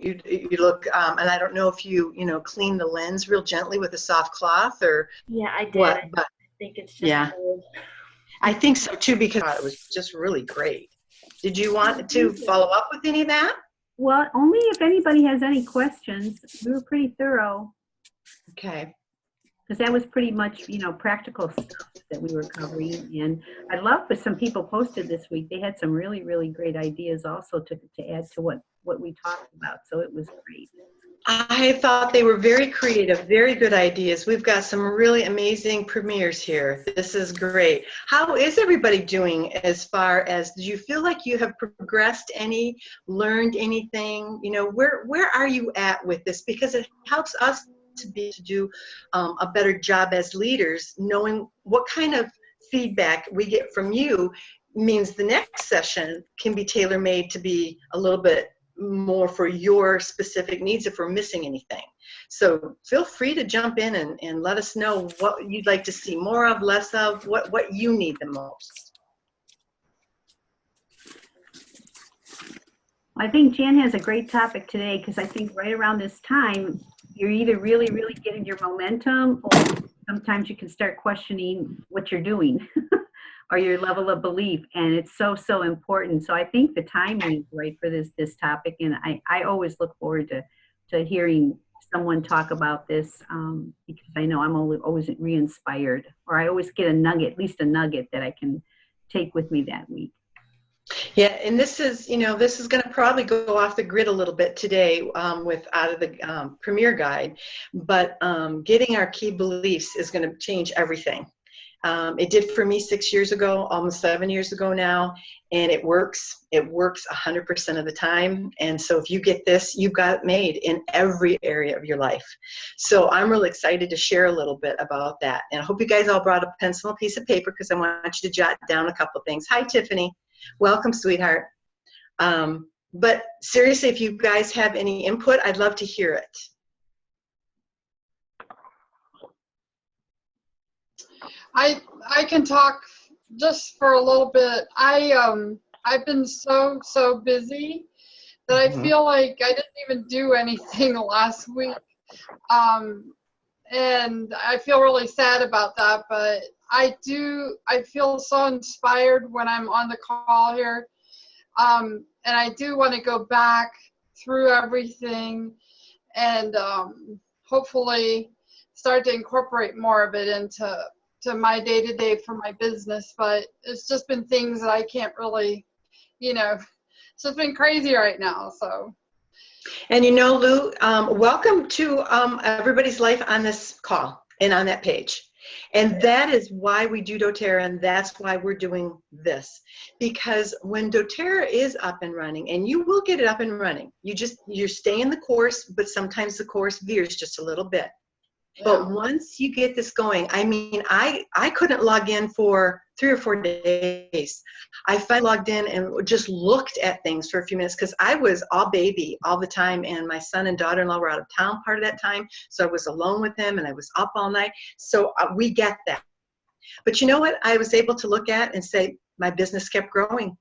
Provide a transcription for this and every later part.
You look, and I don't know if clean the lens real gently with a soft cloth or Yeah, I did. what, I but think it's just yeah, old. I think so too because I thought it was just really great. Did you want to Thank you. follow up with any of that? Well, only if anybody has any questions. We were pretty thorough Okay. because that was pretty much, practical stuff that we were covering. And I love what some people posted this week. They had some really, really great ideas also to add to what we talked about. So it was great. I thought they were very creative, very good ideas. We've got some really amazing premieres here. This is great. How is everybody doing as far as, do you feel like you have progressed any, learned anything? Where are you at with this? Because it helps us to do a better job as leaders, knowing what kind of feedback we get from you means the next session can be tailor-made to be a little bit more for your specific needs if we're missing anything. So feel free to jump in and let us know what you'd like to see more of, less of, what you need the most. I think Jan has a great topic today because I think right around this time, you're either really, really getting your momentum or sometimes you can start questioning what you're doing or your level of belief. And it's so, so important. So I think the timing is right for this topic. And I always look forward to hearing someone talk about this because I know I'm always re-inspired, or I always get a nugget, at least a nugget that I can take with me that week. Yeah, and this is going to probably go off the grid a little bit today with out of the Premier Guide, but getting our key beliefs is going to change everything. It did for me 6 years ago, almost 7 years ago now, and it works. It works 100% of the time. And so if you get this, you've got it made in every area of your life. So I'm really excited to share a little bit about that. And I hope you guys all brought a pencil and a piece of paper because I want you to jot down a couple things. Hi, Tiffany. Welcome, sweetheart. But seriously, if you guys have any input, I'd love to hear it. I can talk just for a little bit. I've been so busy that I feel like I didn't even do anything last week. And I feel really sad about that, but I feel so inspired when I'm on the call here. And I do want to go back through everything and hopefully start to incorporate more of it into my day-to-day for my business. But it's just been things that I can't really, it's just been crazy right now. So. And Lou, welcome to everybody's life on this call and on that page. And that is why we do doTERRA, and that's why we're doing this. Because when doTERRA is up and running, and you will get it up and running, you stay in the course, but sometimes the course veers just a little bit. But once you get this going, I mean, I couldn't log in for 3 or 4 days. I finally logged in and just looked at things for a few minutes because I was all baby all the time, and my son and daughter-in-law were out of town part of that time, so I was alone with them, and I was up all night. So we get that. But you know what? I was able to look at and say my business kept growing.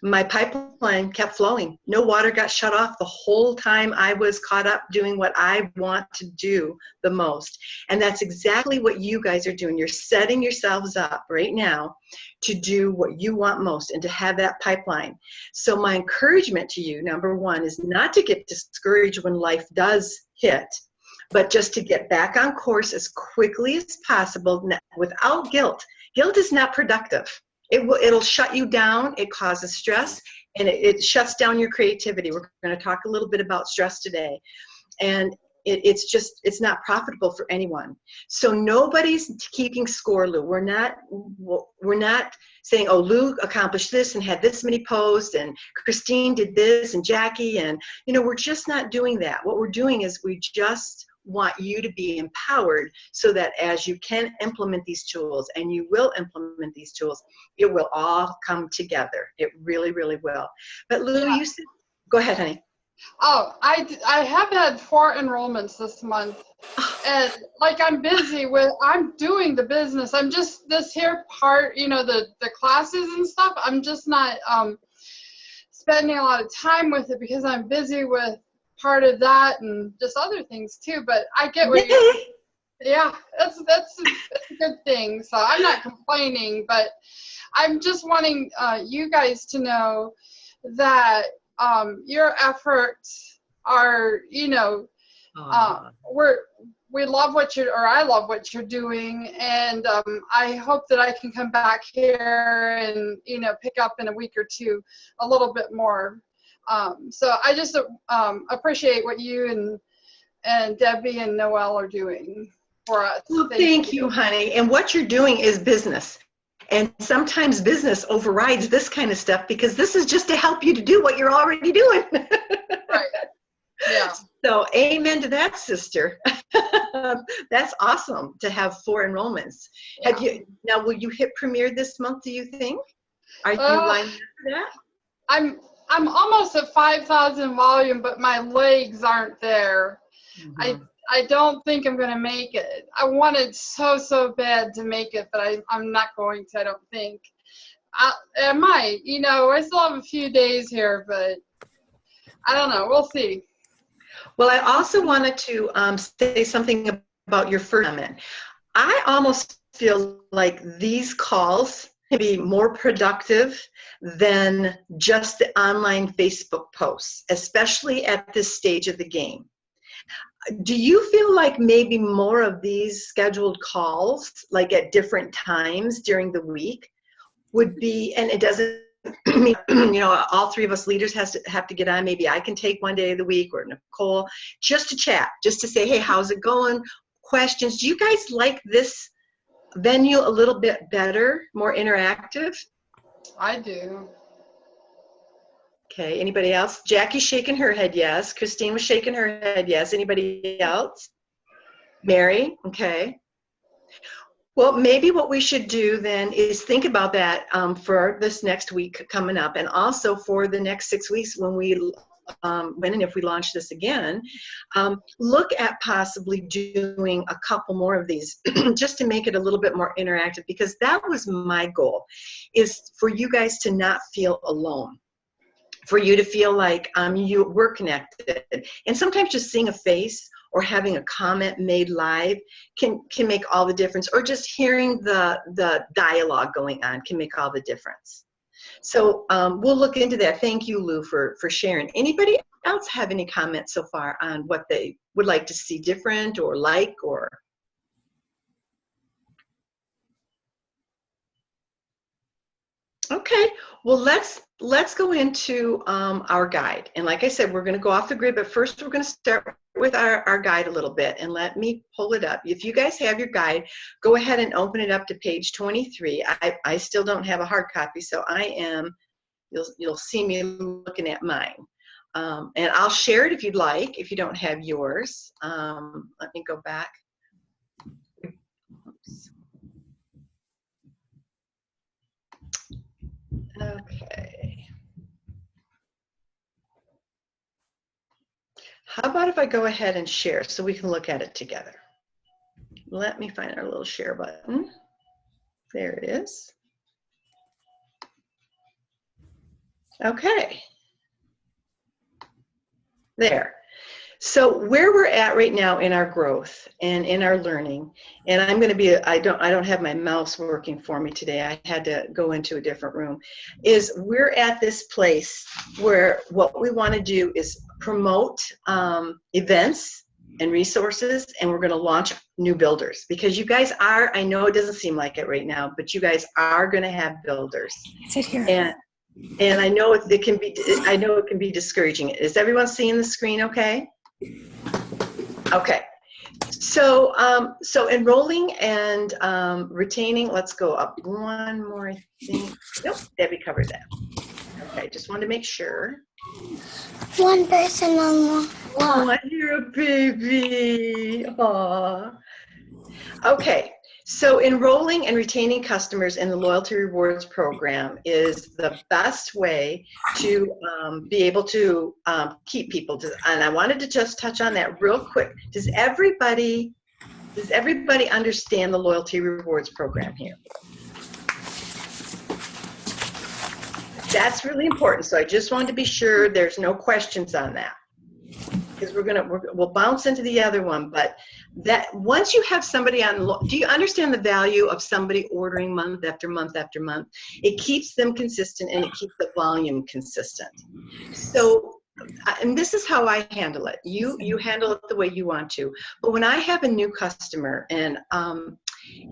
My pipeline kept flowing. No water got shut off the whole time I was caught up doing what I want to do the most. And that's exactly what you guys are doing. You're setting yourselves up right now to do what you want most and to have that pipeline. So my encouragement to you, number one, is not to get discouraged when life does hit, but just to get back on course as quickly as possible without guilt. Guilt is not productive. It'll shut you down, it causes stress, and it shuts down your creativity. We're going to talk a little bit about stress today. And it's not profitable for anyone. So nobody's keeping score, Lou. We're not saying, oh, Lou accomplished this and had this many posts, and Christine did this, and Jackie, and we're just not doing that. What we're doing is we just want you to be empowered so that as you can implement these tools, and you will implement these tools, it will all come together. It really, really will. But Lou, you said, go ahead, honey. Oh, I have had 4 enrollments this month, and I'm busy I'm doing the business. I'm just this here part, the classes and stuff. I'm just not spending a lot of time with it because I'm busy with part of that and just other things too. But I get what you're, yeah, that's a good thing. So I'm not complaining, but I'm just wanting you guys to know that your efforts are, you know, we love what you're, or I love what you're doing, and I hope that I can come back here and, you know, pick up in a week or two a little bit more. So I just appreciate what you and Debbie and Noelle are doing for us. Well, thank you, honey. And what you're doing is business. And sometimes business overrides this kind of stuff because this is just to help you to do what you're already doing. Right. Yeah. So amen to that, sister. That's awesome to have 4 enrollments. Yeah. Have you, now, will you hit premiere this month, do you think? Are you lined up for that? I'm almost at 5,000 volume, but my legs aren't there. Mm-hmm. I don't think I'm going to make it. I wanted so bad to make it, but I'm not going to, I don't think. I might, you know, I still have a few days here, but I don't know. We'll see. Well, I also wanted to say something about your first comment. I almost feel like these calls can be more productive than just the online Facebook posts, especially at this stage of the game. Do you feel like maybe more of these scheduled calls, like at different times during the week, would be, and it doesn't mean, you know, all 3 of us leaders have to get on. Maybe I can take one day of the week, or Nicole, just to chat, just to say, hey, how's it going? Questions. Do you guys like this venue a little bit better, more interactive? I do. Okay, anybody else? Jackie's shaking her head yes. Christine was shaking her head yes. Anybody else? Mary, okay. Well, maybe what we should do then is think about that for this next week coming up, and also for the next 6 weeks when when and if we launch this again, look at possibly doing a couple more of these just to make it a little bit more interactive, because that was my goal, is for you guys to not feel alone, for you to feel like we're connected. And sometimes just seeing a face or having a comment made live can make all the difference, or just hearing the dialogue going on can make all the difference. So we'll look into that. Thank you, Lou, for sharing. Anybody else have any comments so far on what they would like to see different or like, or? Okay, well, let's go into our guide. And like I said, we're going to go off the grid, but first we're going to start with our guide a little bit, and let me pull it up. If you guys have your guide, go ahead and open it up to page 23. I still don't have a hard copy, so you'll see me looking at mine. And I'll share it if you'd like, if you don't have yours. Let me go back. Oops. Okay. How about if I go ahead and share so we can look at it together? Let me find our little share button. There it is. Okay. There. So where we're at right now in our growth and in our learning, and I'm going to be, I don't have my mouse working for me today. I had to go into a different room, is we're at this place where what we want to do is promote events and resources, and we're going to launch new builders, because you guys are, I know it doesn't seem like it right now, but you guys are going to have builders. Sit here. And I know it can be discouraging. Is everyone seeing the screen okay? Okay. So enrolling and retaining, let's go up one more thing. Nope, Debbie covered that. Okay, just wanted to make sure. One person on one. Oh, you're a baby. Aww. Okay. So enrolling and retaining customers in the Loyalty Rewards program is the best way to be able to keep people. And I wanted to just touch on that real quick. Does everybody understand the Loyalty Rewards program here? That's really important. So I just wanted to be sure there's no questions on that. because we'll bounce into the other one. But that once you have somebody do you understand the value of somebody ordering month after month after month? It keeps them consistent and it keeps the volume consistent. So, and this is how I handle it. You handle it the way you want to. But when I have a new customer and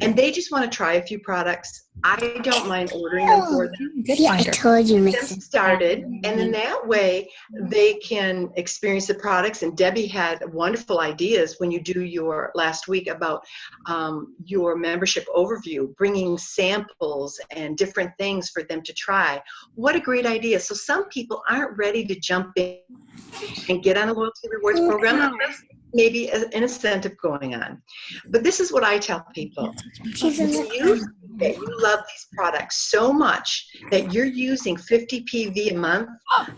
they just want to try a few products, I don't mind ordering them for them. Yeah, I told you, Get Miss. them started, and in that way they can experience the products. And Debbie had wonderful ideas when you do your last week about your membership overview, bringing samples and different things for them to try. What a great idea. So some people aren't ready to jump in and get on a loyalty rewards program unless maybe an incentive going on. But this is what I tell people. She's in If the you love these products so much that you're using 50 PV a month,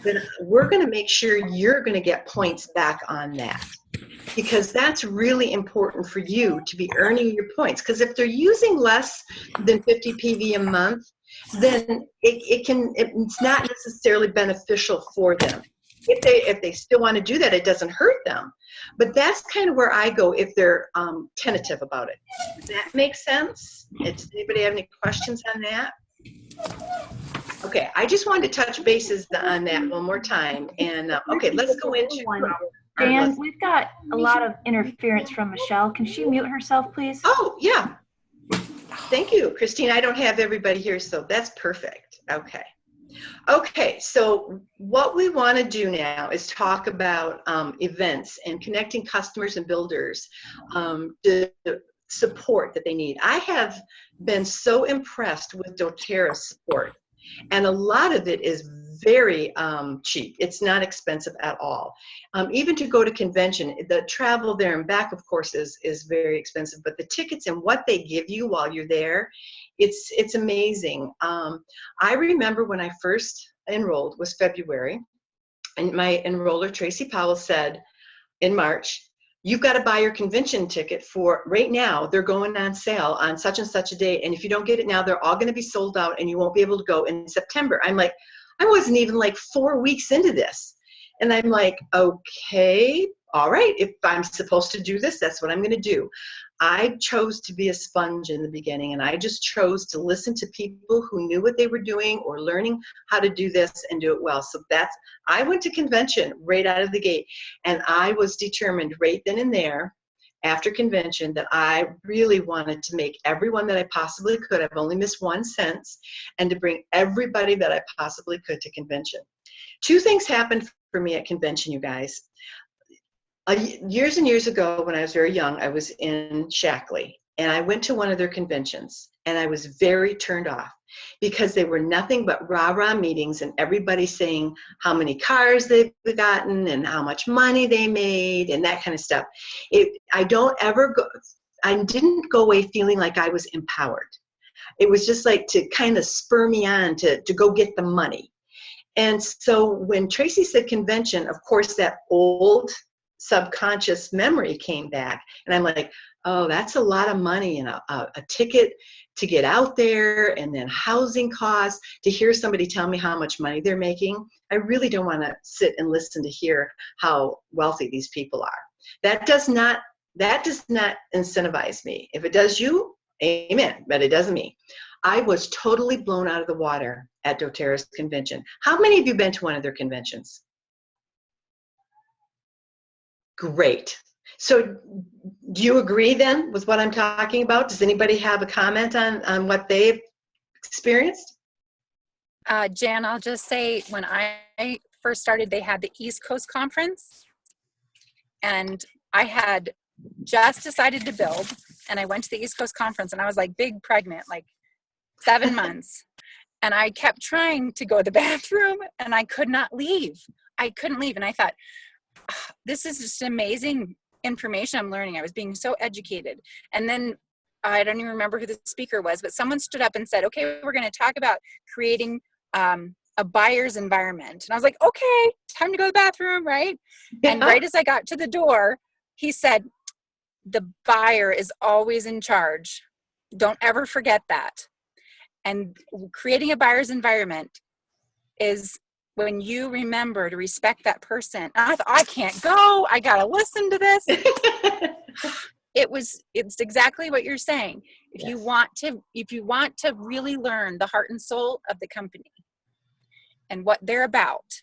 then we're going to make sure you're going to get points back on that. Because that's really important for you to be earning your points. Because if they're using less than 50 PV a month, then it's not necessarily beneficial for them. If they still want to do that, it doesn't hurt them. But that's kind of where I go if they're tentative about it. Does that make sense? Does anybody have any questions on that? Okay, I just wanted to touch bases on that one more time. And okay, let's go into Dan, we've got a lot of interference from Michelle. Can she mute herself, please? Oh, yeah. Thank you, Christine. I don't have everybody here, so that's perfect. Okay. Okay, so what we want to do now is talk about events and connecting customers and builders to support that they need. I have been so impressed with doTERRA's support, and a lot of it is very cheap. It's not expensive at all. Even to go to convention, the travel there and back, of course, is very expensive, but the tickets and what they give you while you're there, it's amazing. I remember when I first enrolled was February, and my enroller, Tracy Powell, said in March, you've got to buy your convention ticket for right now. They're going on sale on such and such a day. And if you don't get it now, they're all going to be sold out and you won't be able to go in September. I'm like, I wasn't even like 4 weeks into this. And I'm like, okay, all right. If I'm supposed to do this, that's what I'm going to do. I chose to be a sponge in the beginning, and I just chose to listen to people who knew what they were doing or learning how to do this and do it well. So I went to convention right out of the gate, and I was determined right then and there after convention that I really wanted to make everyone that I possibly could. I've only missed one since, and to bring everybody that I possibly could to convention. Two things happened for me at convention, you guys. Years and years ago, when I was very young, I was in Shackley, and I went to one of their conventions, and I was very turned off because they were nothing but rah-rah meetings and everybody saying how many cars they've gotten and how much money they made and that kind of stuff. I didn't go away feeling like I was empowered. It was just like to kind of spur me on to go get the money. And so when Tracy said convention, of course, that old subconscious memory came back, and I'm like, oh, that's a lot of money and a ticket to get out there, and then housing costs. To hear somebody tell me how much money they're making, I really don't want to sit and listen to hear how wealthy these people are. That does not incentivize me. If it does you, amen, but it doesn't me. I was totally blown out of the water at doTERRA's convention. How many of you been to one of their conventions? Great. So do you agree then with what I'm talking about? Does anybody have a comment on what they've experienced? Jan, I'll just say when I first started, they had the East Coast Conference, and I had just decided to build, and I went to the East Coast Conference, and I was like big pregnant, like 7 months, and I kept trying to go to the bathroom, and I could not leave. I couldn't leave, and I thought, this is just amazing information I'm learning. I was being so educated. And then I don't even remember who the speaker was, but someone stood up and said, okay, we're going to talk about creating a buyer's environment. And I was like, okay, time to go to the bathroom, right? Yeah. And right as I got to the door, he said, the buyer is always in charge. Don't ever forget that. And creating a buyer's environment is when you remember to respect that person, and I thought, I can't go, I gotta listen to this. It's exactly what you're saying. If Yes. you want to really learn the heart and soul of the company and what they're about,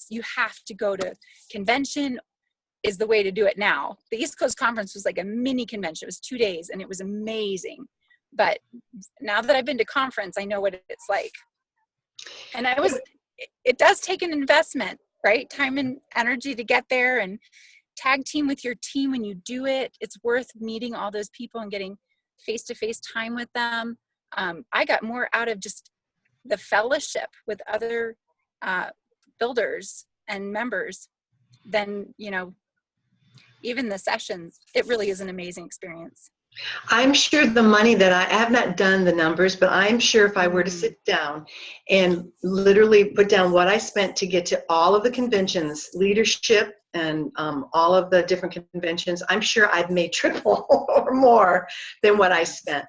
you have to go to convention is the way to do it now. The East Coast Conference was like a mini convention. It was 2 days and it was amazing. But now that I've been to conference, I know what it's like. And it does take an investment, right? Time and energy to get there, and tag team with your team when you do it. It's worth meeting all those people and getting face-to-face time with them. I got more out of just the fellowship with other builders and members than, even the sessions. It really is an amazing experience. I'm sure the money that I have not done the numbers, but I'm sure if I were to sit down and literally put down what I spent to get to all of the conventions, leadership, and all of the different conventions, I'm sure I've made triple or more than what I spent.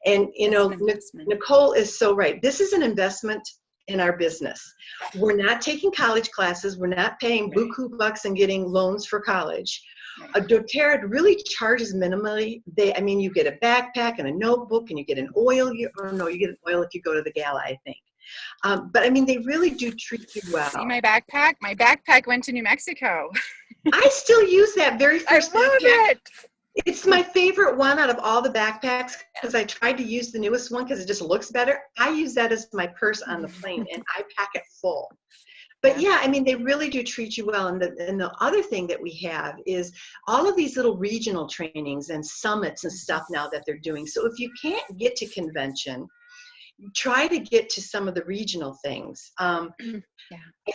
And, Nicole is so right. This is an investment in our business. We're not taking college classes. We're not paying buku bucks and getting loans for college. doTERRA really charges minimally. You get a backpack and a notebook, and you get an oil. You get an oil if you go to the gala, I think. But they really do treat you well. See my backpack? My backpack went to New Mexico. I still use that very first I love backpack. it. It's my favorite one out of all the backpacks because I tried to use the newest one because it just looks better. I use that as my purse on the plane, and I pack it full. But they really do treat you well. And the other thing that we have is all of these little regional trainings and summits and stuff now that they're doing. So if you can't get to convention, try to get to some of the regional things. I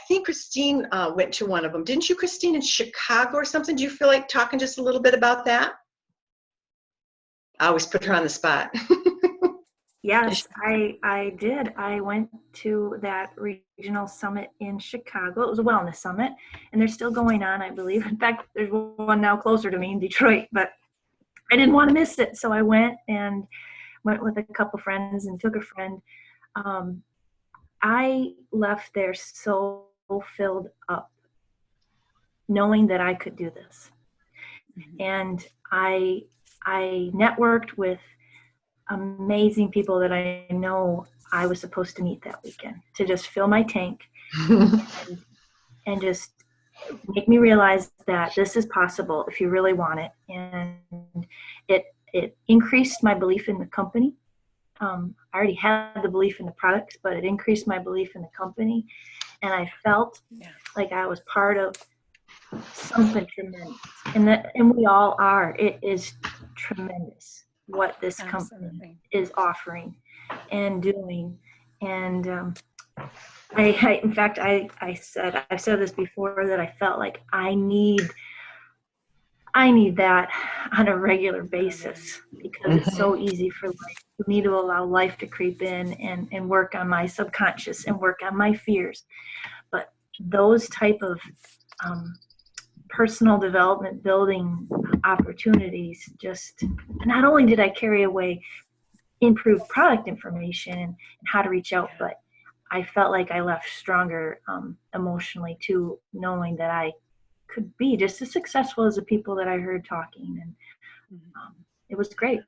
think Christine went to one of them. Didn't you, Christine, in Chicago or something? Do you feel like talking just a little bit about that? I always put her on the spot. Yes, I did. I went to that regional summit in Chicago. It was a wellness summit, and they're still going on, I believe. In fact, there's one now closer to me in Detroit, but I didn't want to miss it. So I went with a couple friends and took a friend. I left there so filled up, knowing that I could do this. And I networked with amazing people that I know I was supposed to meet that weekend to just fill my tank and just make me realize that this is possible if you really want it. And it increased my belief in the company. I already had the belief in the products, but it increased my belief in the company. And I felt like I was part of something tremendous. And we all are. It is tremendous what this company is offering and doing. And in fact, I've said this before, that I felt like I need that on a regular basis, because it's so easy for me to allow life to creep in and work on my subconscious and work on my fears. But those type of personal development building opportunities, just not only did I carry away improved product information and how to reach out, but I felt like I left stronger emotionally too, knowing that I could be just as successful as the people that I heard talking. And it was great.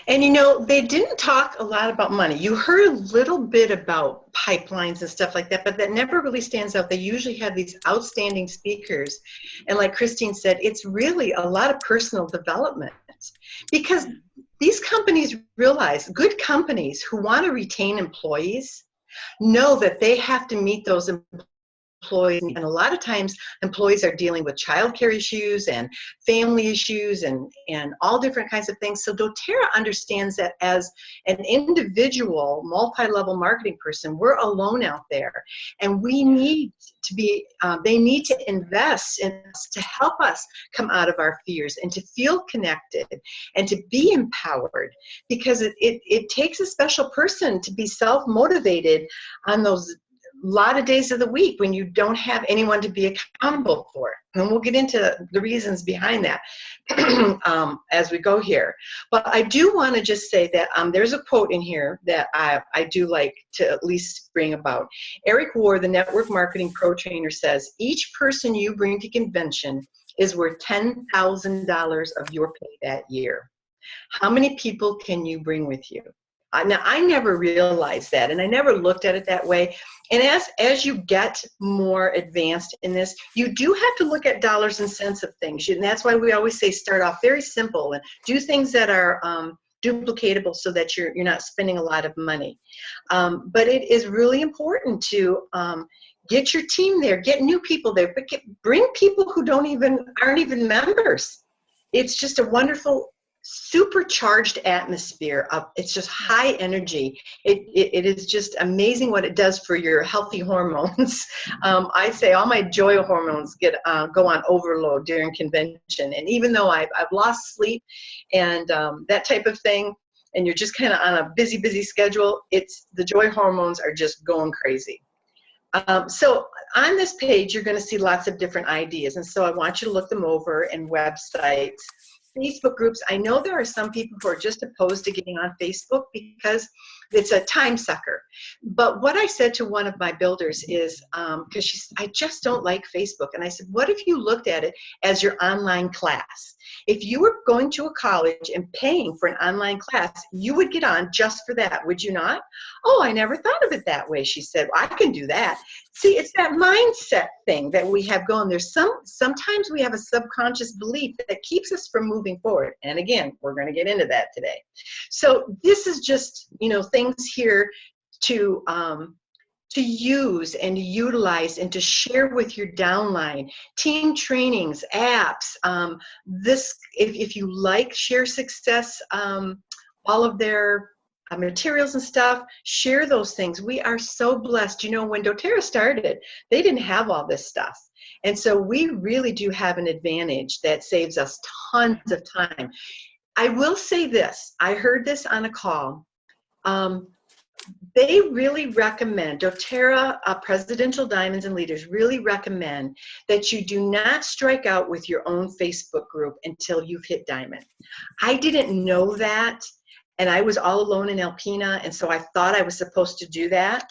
And they didn't talk a lot about money. You heard a little bit about pipelines and stuff like that, but that never really stands out. They usually have these outstanding speakers. And like Christine said, it's really a lot of personal development, because these companies realize, good companies who want to retain employees know that they have to meet those employees. And a lot of times employees are dealing with childcare issues and family issues and all different kinds of things. So doTERRA understands that as an individual multi-level marketing person, we're alone out there, and we need to be, they need to invest in us to help us come out of our fears and to feel connected and to be empowered, because it takes a special person to be self-motivated on those lot of days of the week when you don't have anyone to be accountable for. And we'll get into the reasons behind that as we go here. But I do want to just say that there's a quote in here that I do like to at least bring about. Eric Ward, the network marketing pro trainer, says, each person you bring to convention is worth $10,000 of your pay that year. How many people can you bring with you? Now, I never realized that, and I never looked at it that way. And as you get more advanced in this, you do have to look at dollars and cents of things. And that's why we always say start off very simple and do things that are duplicatable so that you're not spending a lot of money. But it is really important to get your team there, get new people there, but bring people who aren't even members. It's just a wonderful, supercharged atmosphere of, it's just high energy. It is just amazing what it does for your healthy hormones. I say all my joy hormones go on overload during convention, and even though I've lost sleep and that type of thing, and you're just kind of on a busy schedule, the joy hormones are just going crazy. So on this page, you're going to see lots of different ideas, and so I want you to look them over, and websites, Facebook groups. I know there are some people who are just opposed to getting on Facebook because it's a time sucker. But what I said to one of my builders is, because I just don't like Facebook. And I said, what if you looked at it as your online class? If you were going to a college and paying for an online class, you would get on just for that, would you not? Oh, I never thought of it that way, she said. Well, I can do that. See, it's that mindset thing that we have going. Sometimes we have a subconscious belief that keeps us from moving forward. And again, we're going to get into that today. So this is just, things here to use and utilize and to share with your downline, team trainings, apps. If you like Share Success, all of their materials and stuff, share those things. We are so blessed. When doTERRA started, they didn't have all this stuff. And so we really do have an advantage that saves us tons of time. I will say this, I heard this on a call. They really recommend, doTERRA Presidential Diamonds and Leaders really recommend that you do not strike out with your own Facebook group until you've hit diamond. I didn't know that, and I was all alone in Alpena, and so I thought I was supposed to do that.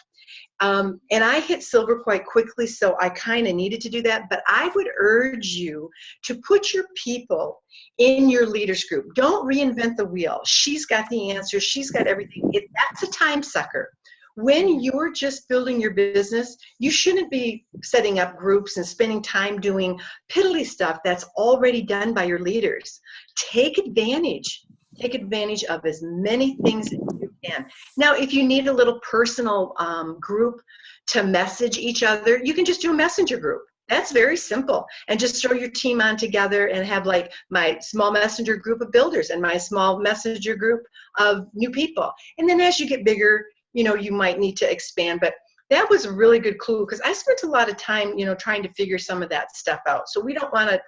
And I hit silver quite quickly, so I kind of needed to do that. But I would urge you to put your people in your leaders group. Don't reinvent the wheel. She's got the answers. She's got everything. That's a time sucker. When you're just building your business, you shouldn't be setting up groups and spending time doing piddly stuff that's already done by your leaders. Take advantage. Take advantage of as many things as you can. Now, if you need a little personal group to message each other, you can just do a messenger group. That's very simple. And just throw your team on together and have like my small messenger group of builders and my small messenger group of new people. And then as you get bigger, you might need to expand. But that was a really good clue because I spent a lot of time, trying to figure some of that stuff out. So we don't want to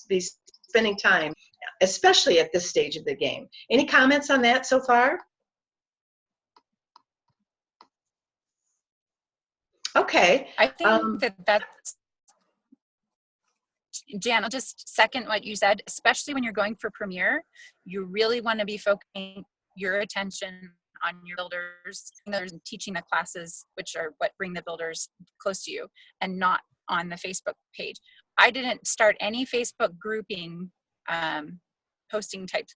be spending time, especially at this stage of the game. Any comments on that so far? Okay. I think that's, Jan, I'll just second what you said, especially when you're going for Premier, you really want to be focusing your attention on your builders and teaching the classes, which are what bring the builders close to you, and not on the Facebook page. I didn't start any Facebook grouping posting types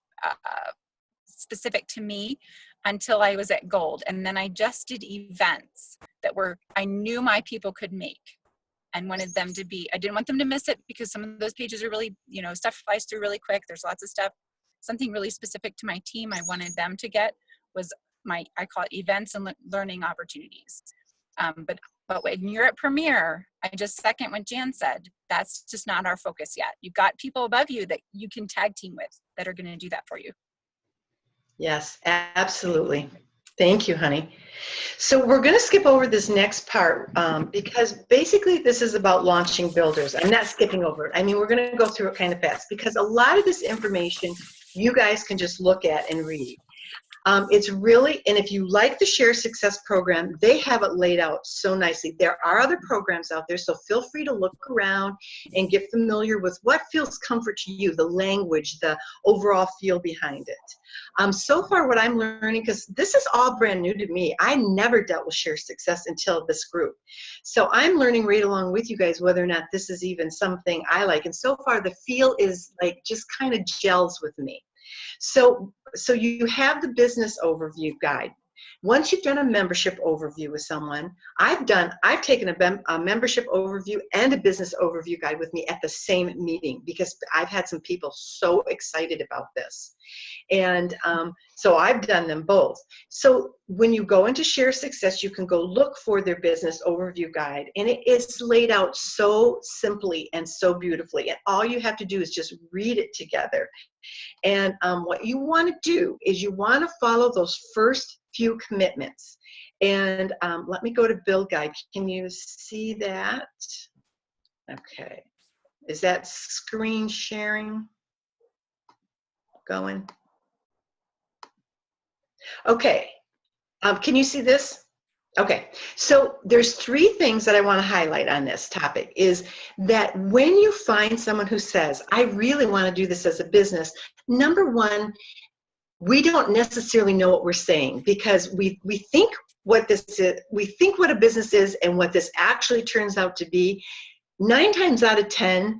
specific to me until I was at Gold. And then I just did events that I knew my people could make and wanted them to be, I didn't want them to miss it because some of those pages are really, stuff flies through really quick. There's lots of stuff. Something really specific to my team I wanted them to get was I call it events and learning opportunities. But when you're at Premier, I just second what Jan said, that's just not our focus yet. You've got people above you that you can tag team with that are going to do that for you. Yes, absolutely. Thank you, honey. So we're going to skip over this next part because basically this is about launching builders. I'm not skipping over it. I mean, we're going to go through it kind of fast because a lot of this information you guys can just look at and read. It's really, and if you like the Share Success program, they have it laid out so nicely. There are other programs out there, so feel free to look around and get familiar with what feels comfort to you, the language, the overall feel behind it. So far what I'm learning, because this is all brand new to me, I never dealt with Share Success until this group. So I'm learning right along with you guys whether or not this is even something I like. And so far the feel is like just kind of gels with me. So you have the business overview guide. Once you've done a membership overview with someone, I've taken a membership overview and a business overview guide with me at the same meeting, because I've had some people so excited about this. And so I've done them both. So when you go into Share Success, you can go look for their business overview guide, and it is laid out so simply and so beautifully. And all you have to do is just read it together. And what you want to do is you want to follow those first few commitments. And let me go to Build Guide. Can you see that? Okay. Is that screen sharing going? Okay. Can you see this? Okay, so there's 3 things that I want to highlight on this topic, is that when you find someone who says, I really want to do this as a business, number one, we don't necessarily know what we're saying, because we think what this is, we think what a business is, and what this actually turns out to be, 9 times out of 10,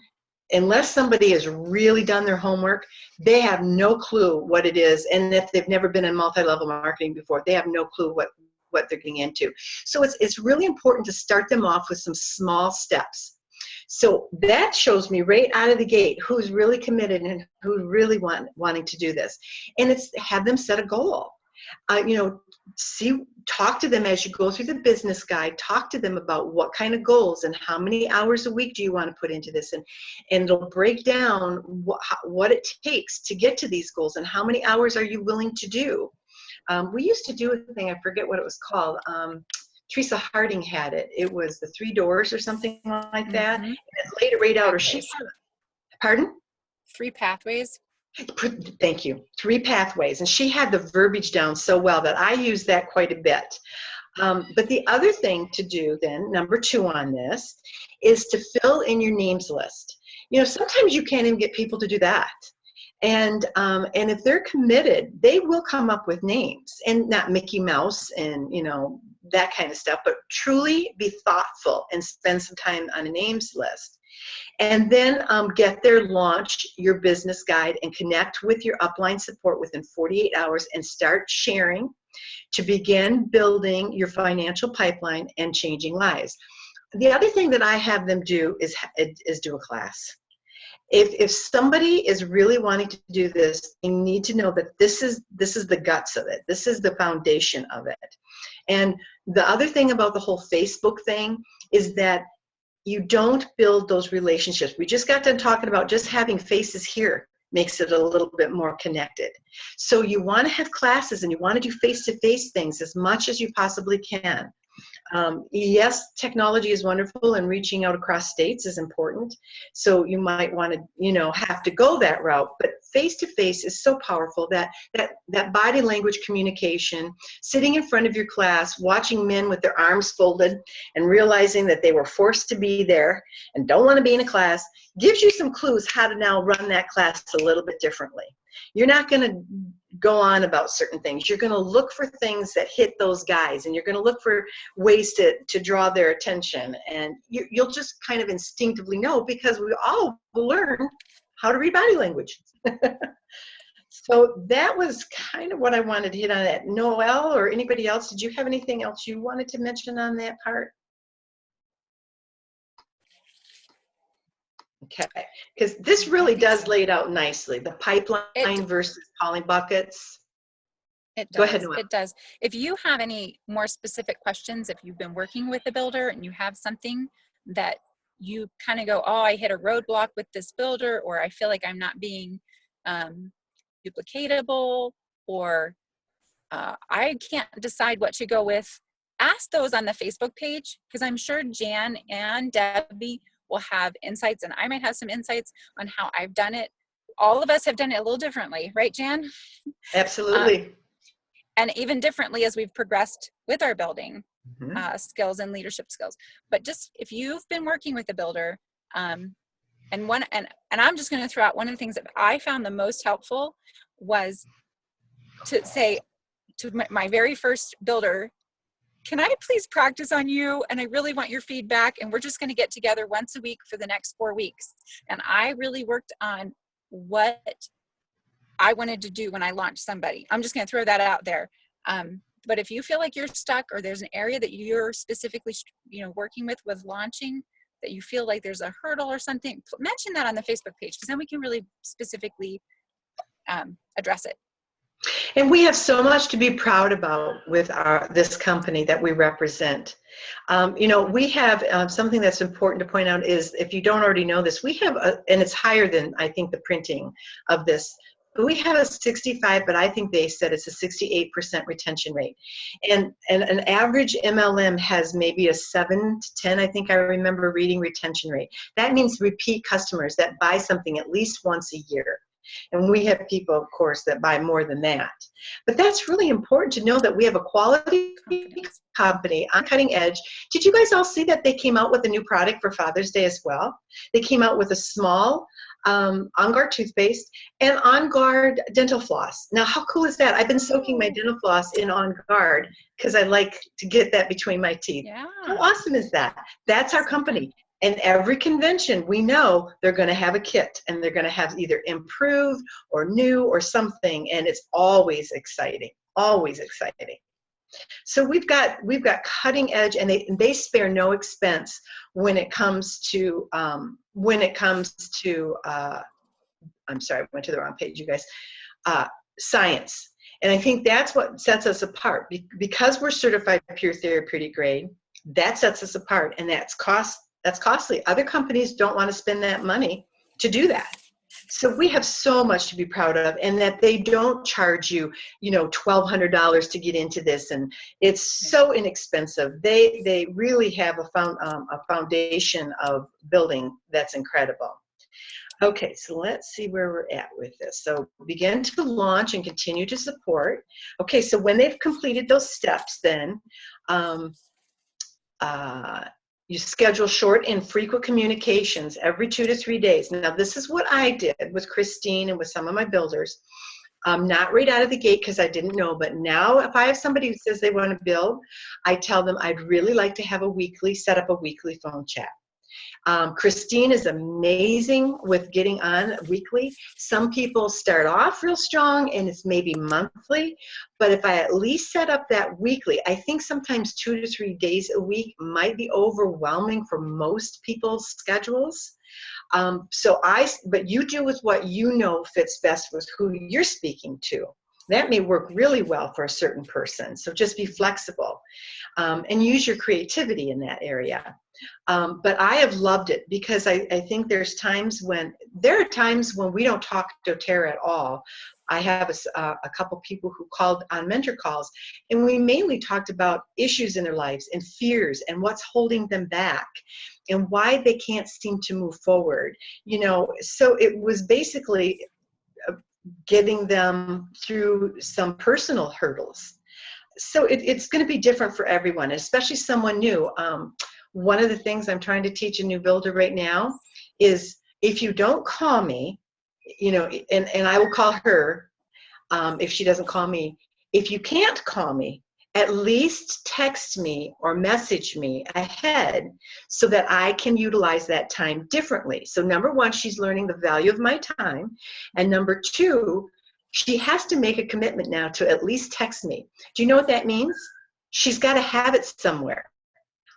unless somebody has really done their homework, they have no clue what it is. And if they've never been in multi-level marketing before, they have no clue what they're getting into. So it's really important to start them off with some small steps. So that shows me right out of the gate who's really committed and who's really wanting to do this. And it's have them set a goal. Talk to them as you go through the business guide. Talk to them about what kind of goals and how many hours a week do you want to put into this, and it'll break down what it takes to get to these goals and how many hours are you willing to do. We used to do a thing, I forget what it was called. Teresa Harding had it. It was the 3 doors or something like that. And it laid it right out. Or she, pardon? 3 pathways. Thank you. 3 pathways. And she had the verbiage down so well that I use that quite a bit. But the other thing to do then, number 2 on this, is to fill in your names list. Sometimes you can't even get people to do that. And if they're committed, they will come up with names, and not Mickey Mouse and, that kind of stuff, but truly be thoughtful and spend some time on a names list. And then launch your business guide and connect with your upline support within 48 hours and start sharing to begin building your financial pipeline and changing lives. The other thing that I have them do is do a class. If somebody is really wanting to do this, you need to know that this is the guts of it. This is the foundation of it. And the other thing about the whole Facebook thing is that you don't build those relationships. We just got done talking about just having faces here makes it a little bit more connected. So you want to have classes and you want to do face-to-face things as much as you possibly can. Yes, technology is wonderful, and reaching out across states is important. So you might want to, have to go that route. But face-to-face is so powerful that body language communication, sitting in front of your class, watching men with their arms folded and realizing that they were forced to be there and don't want to be in a class, gives you some clues how to now run that class a little bit differently. You're not going to go on about certain things. You're going to look for things that hit those guys, and you're going to look for ways to draw their attention. And you'll just kind of instinctively know, because we all learn how to read body language. So that was kind of what I wanted to hit on that. Noelle or anybody else, did you have anything else you wanted to mention on that part? Okay, because this really does lay it out nicely. The pipeline versus calling buckets. It does. Go ahead, Noelle. It does. If you have any more specific questions, if you've been working with a builder and you have something that you kind of go, oh, I hit a roadblock with this builder, or I feel like I'm not being duplicatable, or I can't decide what to go with, ask those on the Facebook page, because I'm sure Jan and Debbie will have insights, and I might have some insights on how I've done it. All of us have done it a little differently, right, Jan? Absolutely. and even differently as we've progressed with our building Mhm. skills and leadership skills. But just if you've been working with a builder, and I'm just going to throw out one of the things that I found the most helpful was to say to my very first builder, can I please practice on you? And I really want your feedback. And we're just going to get together once a week for the next 4 weeks. And I really worked on what I wanted to do when I launched somebody. I'm just going to throw that out there. But if you feel like you're stuck, or there's an area that you're specifically, working with launching, that you feel like there's a hurdle or something, mention that on the Facebook page, because then we can really specifically address it. And we have so much to be proud about with this company that we represent. We have something that's important to point out is, if you don't already know this, we have, and it's higher than I think the printing of this, we have a 65, but I think they said it's a 68% retention rate. And an average MLM has maybe a 7 to 10, I think I remember reading, retention rate. That means repeat customers that buy something at least once a year. And we have people, of course, that buy more than that. But that's really important to know, that we have a quality company on cutting edge. Did you guys all see that they came out with a new product for Father's Day as well? They came out with a small On Guard toothpaste and On Guard dental floss. Now, how cool is that? I've been soaking my dental floss in On Guard because I like to get that between my teeth. Yeah. How awesome is that? That's our company. And every convention, we know they're going to have a kit, and they're going to have either improved or new or something, and it's always exciting, always exciting. So we've got cutting edge, and they spare no expense when it comes to I'm sorry, I went to the wrong page, you guys. Science. And I think that's what sets us apart, because we're certified pure therapeutic grade. That sets us apart, and that's costly. Other companies don't want to spend that money to do that. So we have so much to be proud of, and that they don't charge you, $1,200 to get into this, and it's so inexpensive. They really have a foundation of building that's incredible. Okay, so let's see where we're at with this. So begin to launch and continue to support. Okay, so when they've completed those steps, then you schedule short and frequent communications every 2 to 3 days. Now, this is what I did with Christine and with some of my builders. Not right out of the gate, because I didn't know, but now if I have somebody who says they want to build, I tell them I'd really like to have set up a weekly phone chat. Christine is amazing with getting on weekly. Some people start off real strong and it's maybe monthly, but if I at least set up that weekly, I think sometimes 2 to 3 days a week might be overwhelming for most people's schedules. But you do with what you know fits best with who you're speaking to. That may work really well for a certain person. So just be flexible and use your creativity in that area. But I have loved it, because I think there are times when we don't talk doTERRA at all. I have a couple people who called on mentor calls, and we mainly talked about issues in their lives and fears and what's holding them back and why they can't seem to move forward. So it was basically getting them through some personal hurdles. So it's going to be different for everyone, especially someone new. One of the things I'm trying to teach a new builder right now is, if you don't call me, and I will call her if she doesn't call me. If you can't call me, at least text me or message me ahead so that I can utilize that time differently. So number one, she's learning the value of my time. And number two, she has to make a commitment now to at least text me. Do you know what that means? She's got to have it somewhere,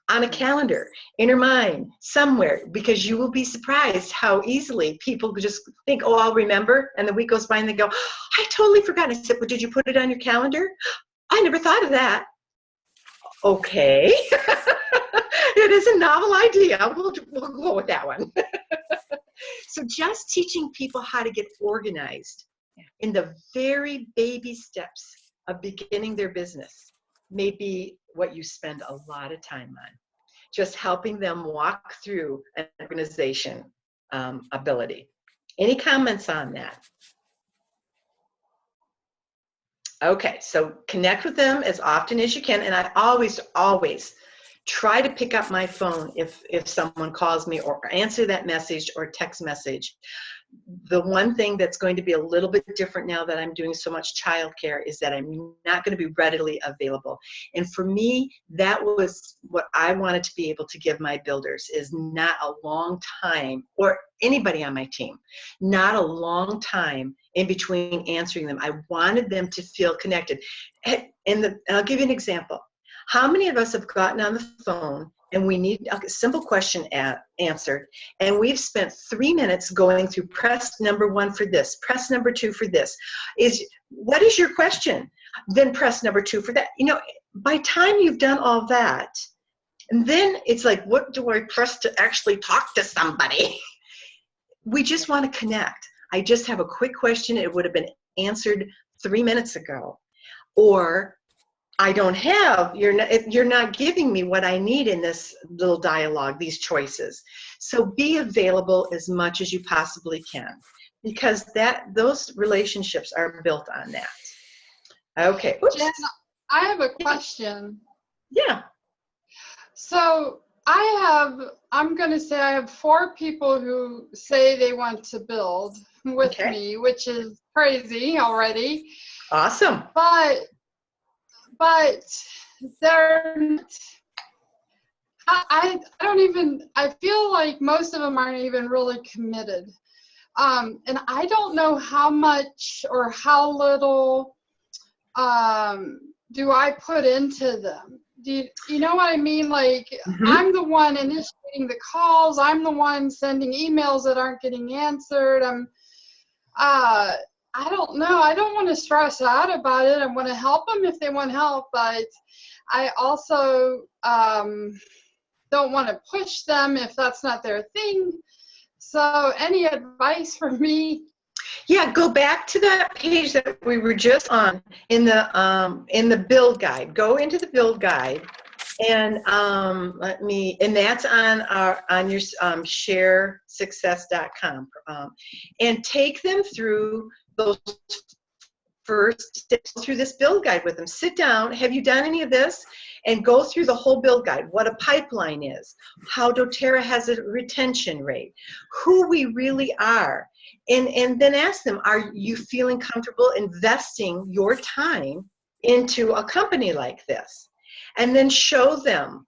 on a calendar, in her mind, somewhere, because you will be surprised how easily people just think, oh, I'll remember, and the week goes by and they go, I totally forgot. I said, well, did you put it on your calendar? I never thought of that. Okay. It is a novel idea. We'll go with that one. So just teaching people how to get organized in the very baby steps of beginning their business may be what you spend a lot of time on. Just helping them walk through an organization ability. Any comments on that? Okay, so connect with them as often as you can. And I always try to pick up my phone if someone calls me or answer that message or text message. The one thing that's going to be a little bit different now that I'm doing so much childcare is that I'm not going to be readily available. And for me, that was what I wanted to be able to give my builders, is not a long time, or anybody on my team, not a long time in between answering them. I wanted them to feel connected. And I'll give you an example. How many of us have gotten on the phone and we need a simple question answered, and we've spent 3 minutes going through press number 1 for this, press number 2 for this. What is your question? Then press number 2 for that. You know, by time you've done all that, and then it's like, what do I press to actually talk to somebody? We just want to connect. I just have a quick question. It would have been answered 3 minutes ago. Or I don't have, you're not giving me what I need in this little dialogue, these choices. So be available as much as you possibly can, because those relationships are built on that. Okay. Oops. Jen, I have a question. Yeah. So I'm going to say I have 4 people who say they want to build with Okay. me, which is crazy already. Awesome. But they're, I feel like most of them aren't even really committed. And I don't know how much or how little do I put into them. Do you know what I mean? Like, I'm the one initiating the calls. I'm the one sending emails that aren't getting answered. I don't know. I don't want to stress out about it. I want to help them if they want help, but I also don't want to push them if that's not their thing. So any advice for me? Yeah, go back to that page that we were just on in the build guide. Go into the build guide, and and that's on your sharesuccess.com, and take them through those first steps through this build guide with them. Sit down. Have you done any of this? And go through the whole build guide. What a pipeline is, how doTERRA has a retention rate, who we really are. And then ask them, are you feeling comfortable investing your time into a company like this? And then show them,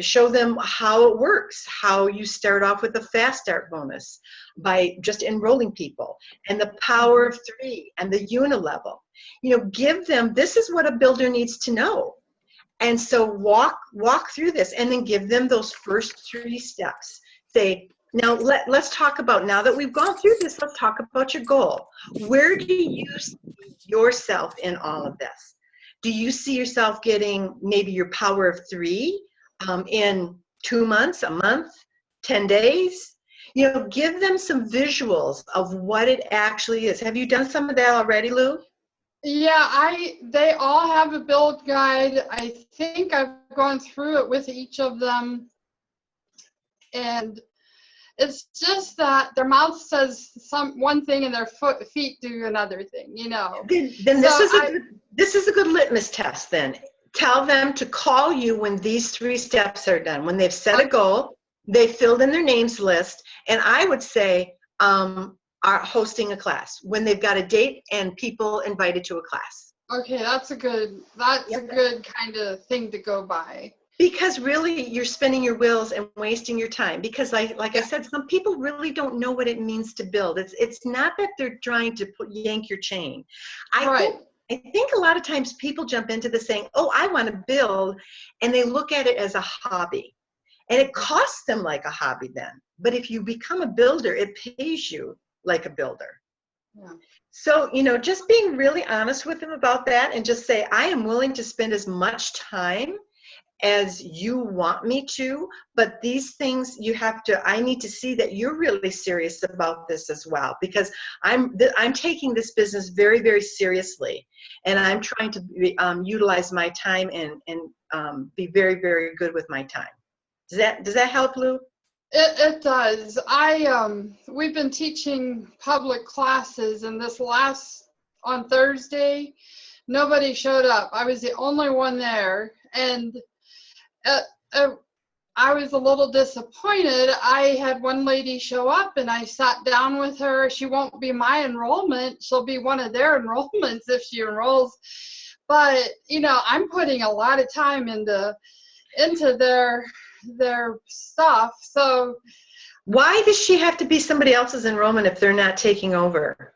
show them how it works, how you start off with a fast start bonus by just enrolling people, and the power of 3 and the unilevel. Give them, this is what a builder needs to know. And so walk through this, and then give them those first 3 steps. Say, now let's talk about, now that we've gone through this, let's talk about your goal. Where do you see yourself in all of this? Do you see yourself getting maybe your power of 3 in 2 months, a month, 10 days? Give them some visuals of what it actually is. Have you done some of that already, Lou? Yeah, they all have a build guide. I think I've gone through it with each of them. And it's just that their mouth says one thing and their feet do another thing, Then this is a good litmus test then. Tell them to call you when these 3 steps are done. When they've set a goal, they filled in their names list, and I would say are hosting a class, when they've got a date and people invited to a class. Okay, that's a good kind of thing to go by. Because really, you're spinning your wheels and wasting your time. Because like I said, some people really don't know what it means to build. It's not that they're trying to yank your chain. I think a lot of times people jump into this saying, oh, I want to build, and they look at it as a hobby. And it costs them like a hobby then. But if you become a builder, it pays you like a builder. Yeah. So, just being really honest with them about that, and just say, I am willing to spend as much time as you want me to, but these things I need to see that you're really serious about this as well, because I'm taking this business very, very seriously, and I'm trying to utilize my time and be very, very good with my time. Does that help, Lou? It does. We've been teaching public classes, and this last on Thursday, nobody showed up. I was the only one there. And I was a little disappointed. I had one lady show up and I sat down with her. She won't be my enrollment. She'll be one of their enrollments if she enrolls. But, you know, I'm putting a lot of time into their stuff. So Why does she have to be somebody else's enrollment if they're not taking over?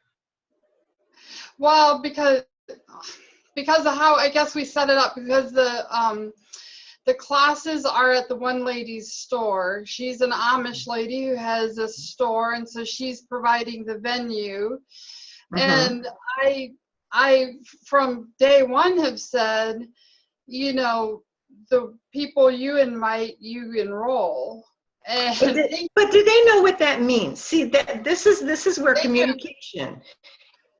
well, because of how I guess we set it up, because the classes are at the one lady's store. She's an Amish lady who has a store, and so she's providing the venue. And I from day one have said, you know, the people you invite, you enroll. And But do they know what that means? See, this is where They do. communication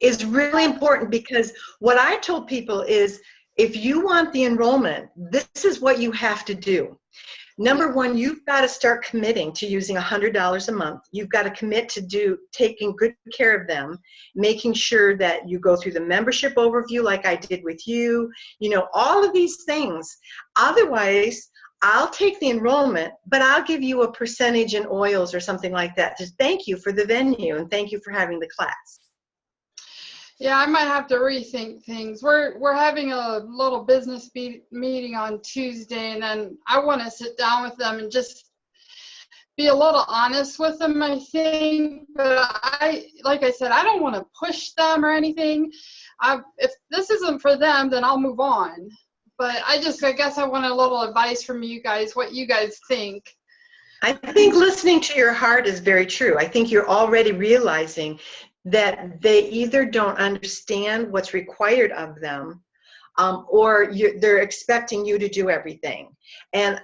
is really important, because what I told people is, if you want the enrollment, this is what you have to do. Number one, you've got to start committing to using $100 a month. You've got to commit to taking good care of them, making sure that you go through the membership overview like I did with you, you know, all of these things. Otherwise, I'll take the enrollment, but I'll give you a percentage in oils or something like that. Just thank you for the venue and thank you for having the class. yeah, I might have to rethink things. We're having a little business meeting on Tuesday, and then I want to sit down with them and just be a little honest with them, I think. But like I said, I don't want to push them or anything. If this isn't for them, then I'll move on. But I guess I want a little advice from you guys, what you guys think. I think listening to your heart is very true. I think you're already realizing that they either don't understand what's required of them, or they're expecting you to do everything. And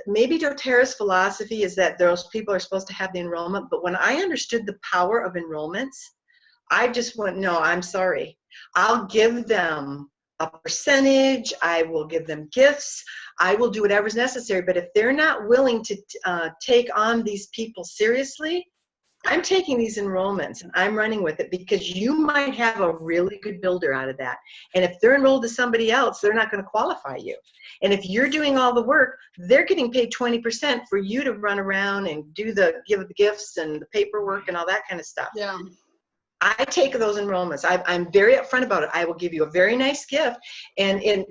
maybe doTERRA's philosophy is that those people are supposed to have the enrollment, but when I understood the power of enrollments, I just went, no, I'm sorry. I'll give them a percentage, I will give them gifts, I will do whatever's necessary, but if they're not willing to take on these people seriously, I'm taking these enrollments and I'm running with it, because you might have a really good builder out of that. And if they're enrolled to somebody else, they're not going to qualify you. And if you're doing all the work, they're getting paid 20% for you to run around and give the gifts and the paperwork and all that kind of stuff. Yeah. I take those enrollments. I'm very upfront about it. I will give you a very nice gift and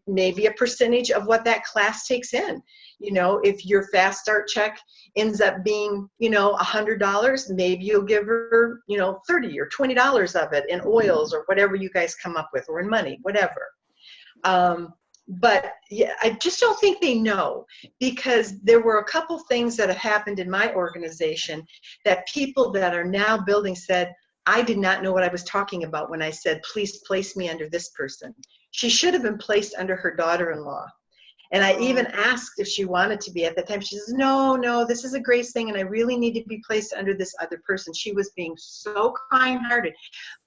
maybe a percentage of what that class takes in. You know, if your fast start check ends up being, $100, maybe you'll give her, $30 or $20 of it in oils or whatever you guys come up with, or in money, whatever. But yeah, I just don't think they know, because there were a couple things that have happened in my organization that people that are now building said, I did not know what I was talking about when I said, please place me under this person. She should have been placed under her daughter-in-law. And I even asked if she wanted to be at that time. She says, no, this is a grace thing, and I really need to be placed under this other person. She was being so kind-hearted,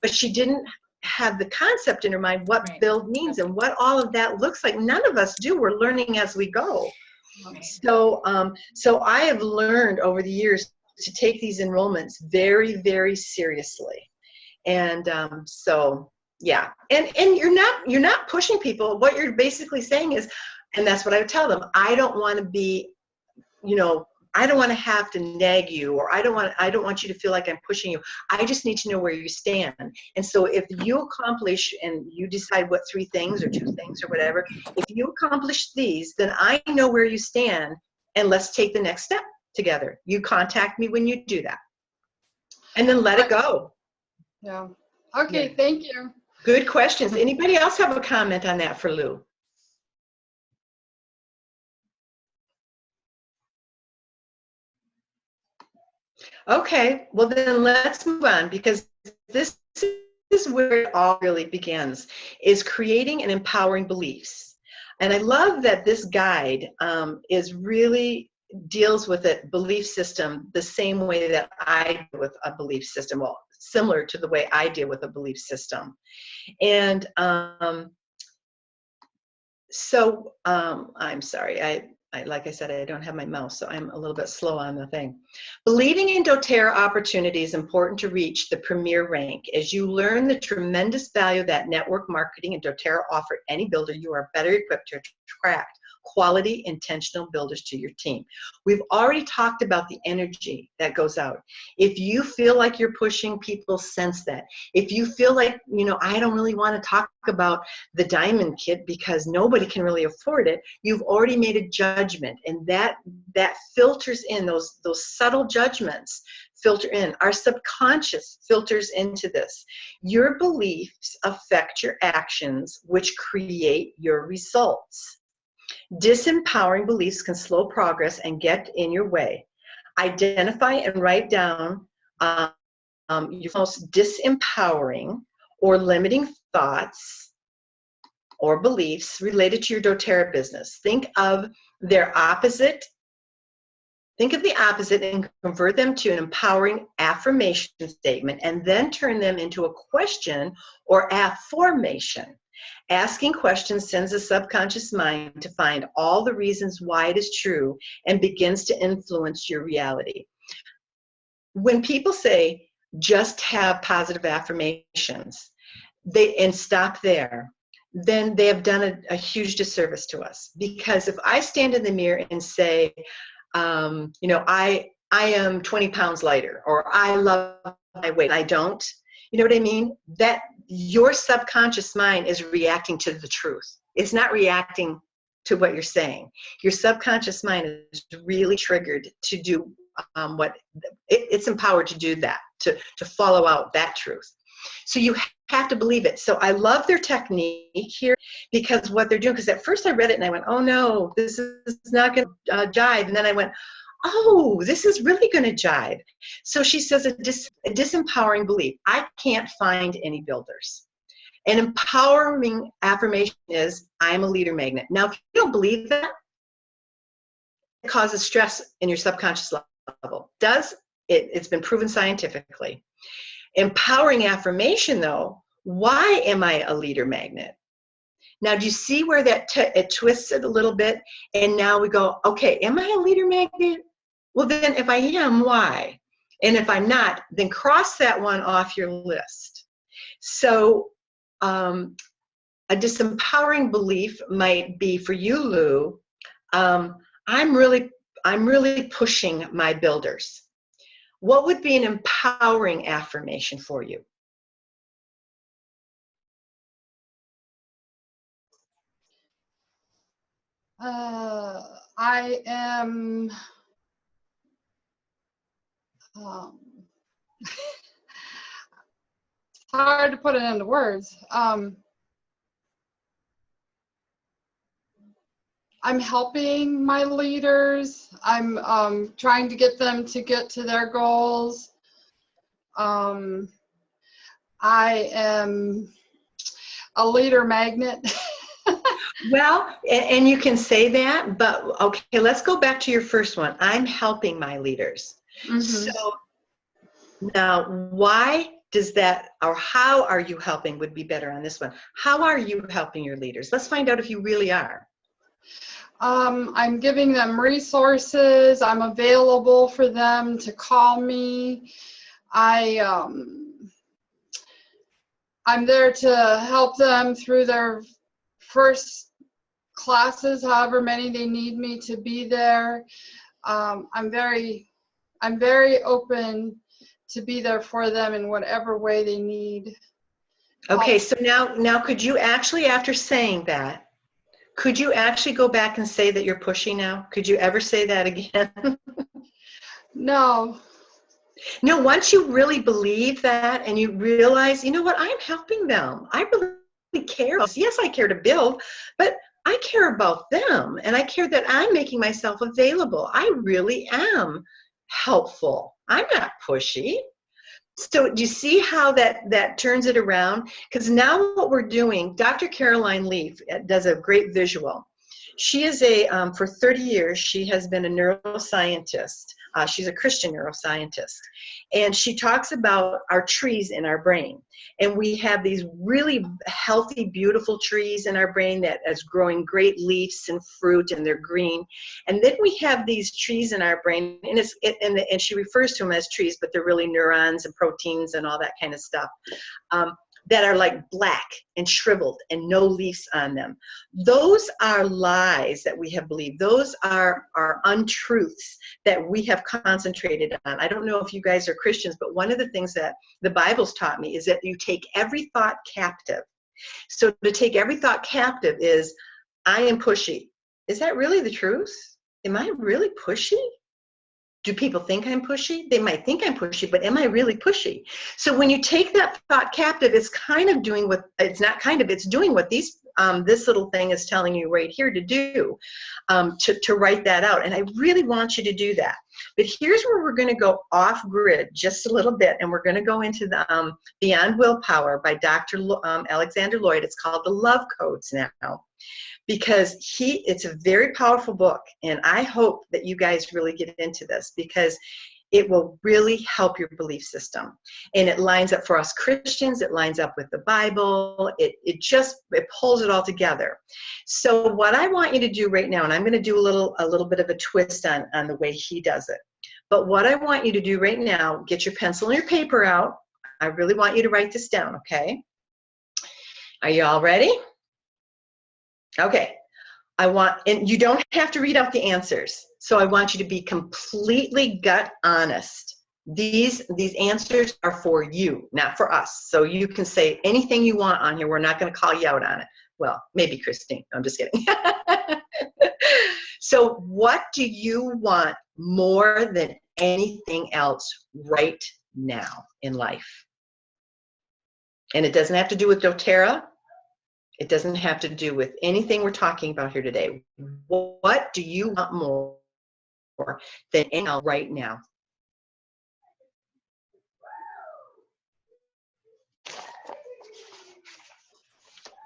but she didn't have the concept in her mind what build means and what all of that looks like. None of us do. We're learning as we go. Okay. So I have learned over the years to take these enrollments very, very seriously. And yeah. And you're not pushing people. What you're basically saying is, and that's what I would tell them, I don't want to be, I don't want to have to nag you, or I don't want you to feel like I'm pushing you. I just need to know where you stand. And so if you accomplish, and you decide what 3 things or 2 things or whatever, if you accomplish these, then I know where you stand, and let's take the next step together. You contact me when you do that. And then let it go. Yeah. Okay, Yeah. Thank you. Good questions. Anybody else have a comment on that for Lou? Okay, well then let's move on, because this is where it all really begins, is creating and empowering beliefs. And I love that this guide is really deals with a belief system the same way that I deal with a belief system, well, similar to the way I deal with a belief system. And I'm sorry, like I said, I don't have my mouse, so I'm a little bit slow on the thing. Believing in doTERRA opportunity is important to reach the premier rank. As you learn the tremendous value that network marketing and doTERRA offer any builder, you are better equipped to attract quality, intentional builders to your team. We've already talked about the energy that goes out. If you feel like you're pushing, people sense that. If you feel like, you know, I don't really want to talk about the diamond kit because nobody can really afford it, you've already made a judgment, and that filters in, those subtle judgments filter in. Our subconscious filters into this. Your beliefs affect your actions, which create your results. Disempowering beliefs can slow progress and get in your way. Identify and write down your most disempowering or limiting thoughts or beliefs related to your doTERRA business. Think of their opposite. Think of the opposite and convert them to an empowering affirmation statement, and then turn them into a question or affirmation. Asking questions sends the subconscious mind to find all the reasons why it is true and begins to influence your reality. When people say, just have positive affirmations, and stop there, then they have done a huge disservice to us. Because if I stand in the mirror and say, you know, I am 20 pounds lighter, or I love my weight, I don't, you know what I mean? That your subconscious mind is reacting to the truth. It's not reacting to what you're saying. Your subconscious mind is really triggered to do what it's empowered to do, that to follow out that truth. So you have to believe it. So I love their technique here, because what they're doing, because at first I read it and I went, oh no, this is not going to jive. And then I went, oh, this is really going to jive. So she says a disempowering belief. I can't find any builders. An empowering affirmation is, I'm a leader magnet. Now, if you don't believe that, it causes stress in your subconscious level. It's been proven scientifically. Empowering affirmation, though, why am I a leader magnet? Now, do you see where that it twists it a little bit? And now we go, okay, am I a leader magnet? Well, then if I am, why? And if I'm not, then cross that one off your list. So a disempowering belief might be for you, Lou, I'm really pushing my builders. What would be an empowering affirmation for you? I am it's hard to put it into words. I'm helping my leaders. I'm trying to get them to get to their goals. I am a leader magnet. Well, and you can say that, but okay, let's go back to your first one. I'm helping my leaders. Mm-hmm. So now, why does that, or how are you helping would be better on this one. How are you helping your leaders? Let's find out if you really are. I'm giving them resources. I'm available for them to call me. I'm there to help them through their first classes, however many they need me to be there. I'm very open to be there for them in whatever way they need. Okay, so now could you actually, after saying that, could you actually go back and say that you're pushy now? Could you ever say that again? No. No, once you really believe that and you realize, you know what, I'm helping them. I really care. Yes, I care to build, but I care about them, and I care that I'm making myself available. I really am helpful. I'm not pushy. So do you see how that turns it around? Because now what we're doing, Dr. Caroline Leaf does a great visual. She is for 30 years, she has been a neuroscientist. She's a Christian neuroscientist. And she talks about our trees in our brain. And we have these really healthy, beautiful trees in our brain that is growing great leaves and fruit, and they're green. And then we have these trees in our brain, and she refers to them as trees, but they're really neurons and proteins and all that kind of stuff. That are like black and shriveled and no leaves on them. Those are lies that we have believed. Those are untruths that we have concentrated on. I don't know if you guys are Christians, but one of the things that the Bible's taught me is that you take every thought captive. So to take every thought captive is, I am pushy. Is that really the truth? Am I really pushy? Do people think I'm pushy? They might think I'm pushy, but am I really pushy? So when you take that thought captive, it's kind of doing what, it's not kind of, it's doing what this little thing is telling you right here to do, to write that out. And I really want you to do that. But here's where we're going to go off grid just a little bit, and we're going to go into the Beyond Willpower by Dr. Alexander Lloyd. It's called The Love Codes now. Because it's a very powerful book, and I hope that you guys really get into this, because it will really help your belief system. And it lines up for us Christians, it lines up with the Bible, it pulls it all together. So what I want you to do right now, and I'm going to do a little bit of a twist on the way he does it, but what I want you to do right now, get your pencil and your paper out. I really want you to write this down, okay? Are you all ready? Okay, and you don't have to read out the answers. So I want you to be completely gut honest. These answers are for you, not for us. So you can say anything you want on here. We're not going to call you out on it. Well, maybe Christine. I'm just kidding. So what do you want more than anything else right now in life? And it doesn't have to do with doTERRA. It doesn't have to do with anything we're talking about here today. What do you want more than anything else right now?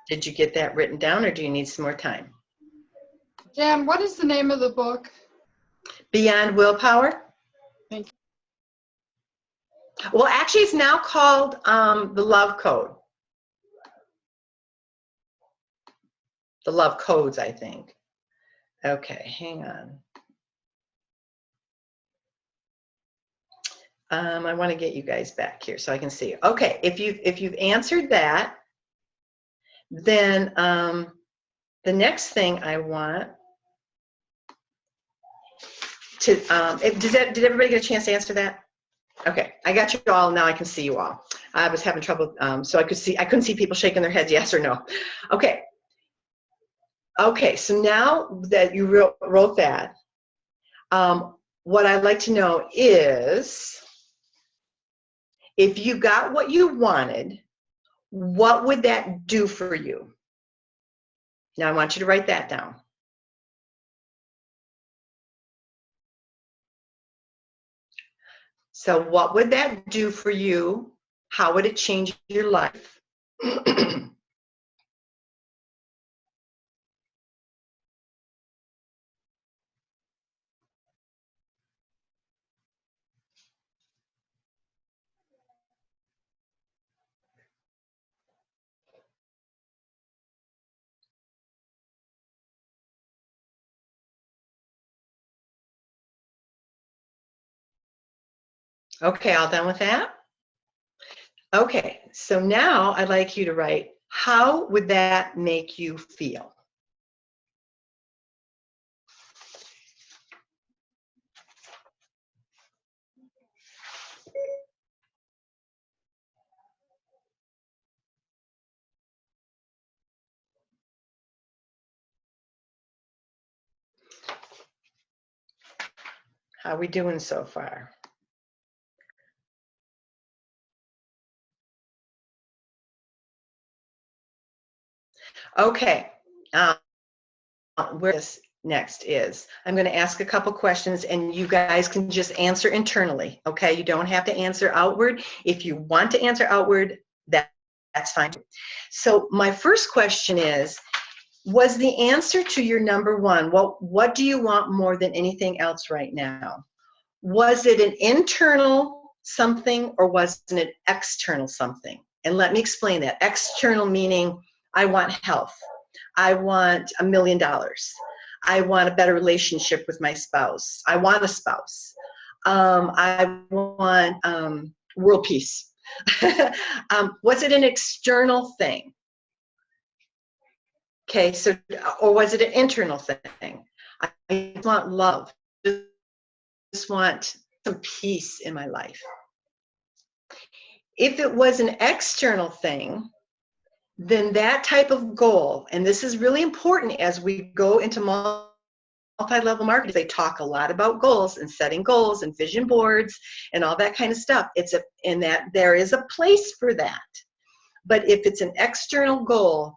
Did you get that written down, or do you need some more time? Jan, what is the name of the book? Beyond Willpower? Thank you. Well, actually, it's now called The Love Code. The Love Codes, I think. Okay, hang on. I want to get you guys back here so I can see. Okay, if you've answered that, then the next thing I want to did everybody get a chance to answer that? Okay, I got you all. Now I can see you all. I was having trouble, so I couldn't see people shaking their heads yes or no. Okay. Okay, so now that you wrote that, what I'd like to know is, if you got what you wanted, what would that do for you? Now I want you to write that down. So what would that do for you? How would it change your life? Okay, all done with that? Okay, so now I'd like you to write, how would that make you feel? How are we doing so far? Okay, where this next is, I'm going to ask a couple questions, and you guys can just answer internally, okay? You don't have to answer outward. If you want to answer outward, that's fine. So my first question is, Was the answer to your number one, well, what do you want more than anything else right now? Was it an internal something or was it an external something? And let me explain that. External meaning I want health. I want $1 million. I want a better relationship with my spouse. I want a spouse. I want world peace. Was it an external thing? Okay, so, or was it an internal thing? I want love. I just want some peace in my life. If it was an external thing, then that type of goal, and this is really important as we go into multi-level marketing, they talk a lot about goals and setting goals and vision boards and all that kind of stuff. In that there is a place for that. But if it's an external goal,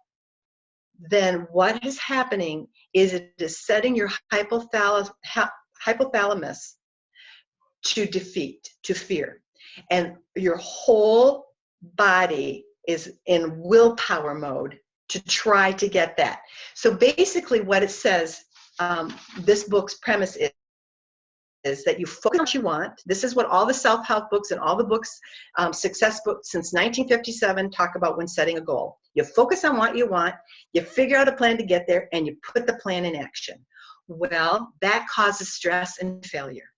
then what is happening is it is setting your hypothalamus to defeat, to fear. And your whole body is in willpower mode to try to get that. So basically what it says, this book's premise is that you focus on what you want. This is what all the self-help books and all the books, success books since 1957 talk about when setting a goal. You focus on what you want, you figure out a plan to get there, and you put the plan in action. Well, that causes stress and failure.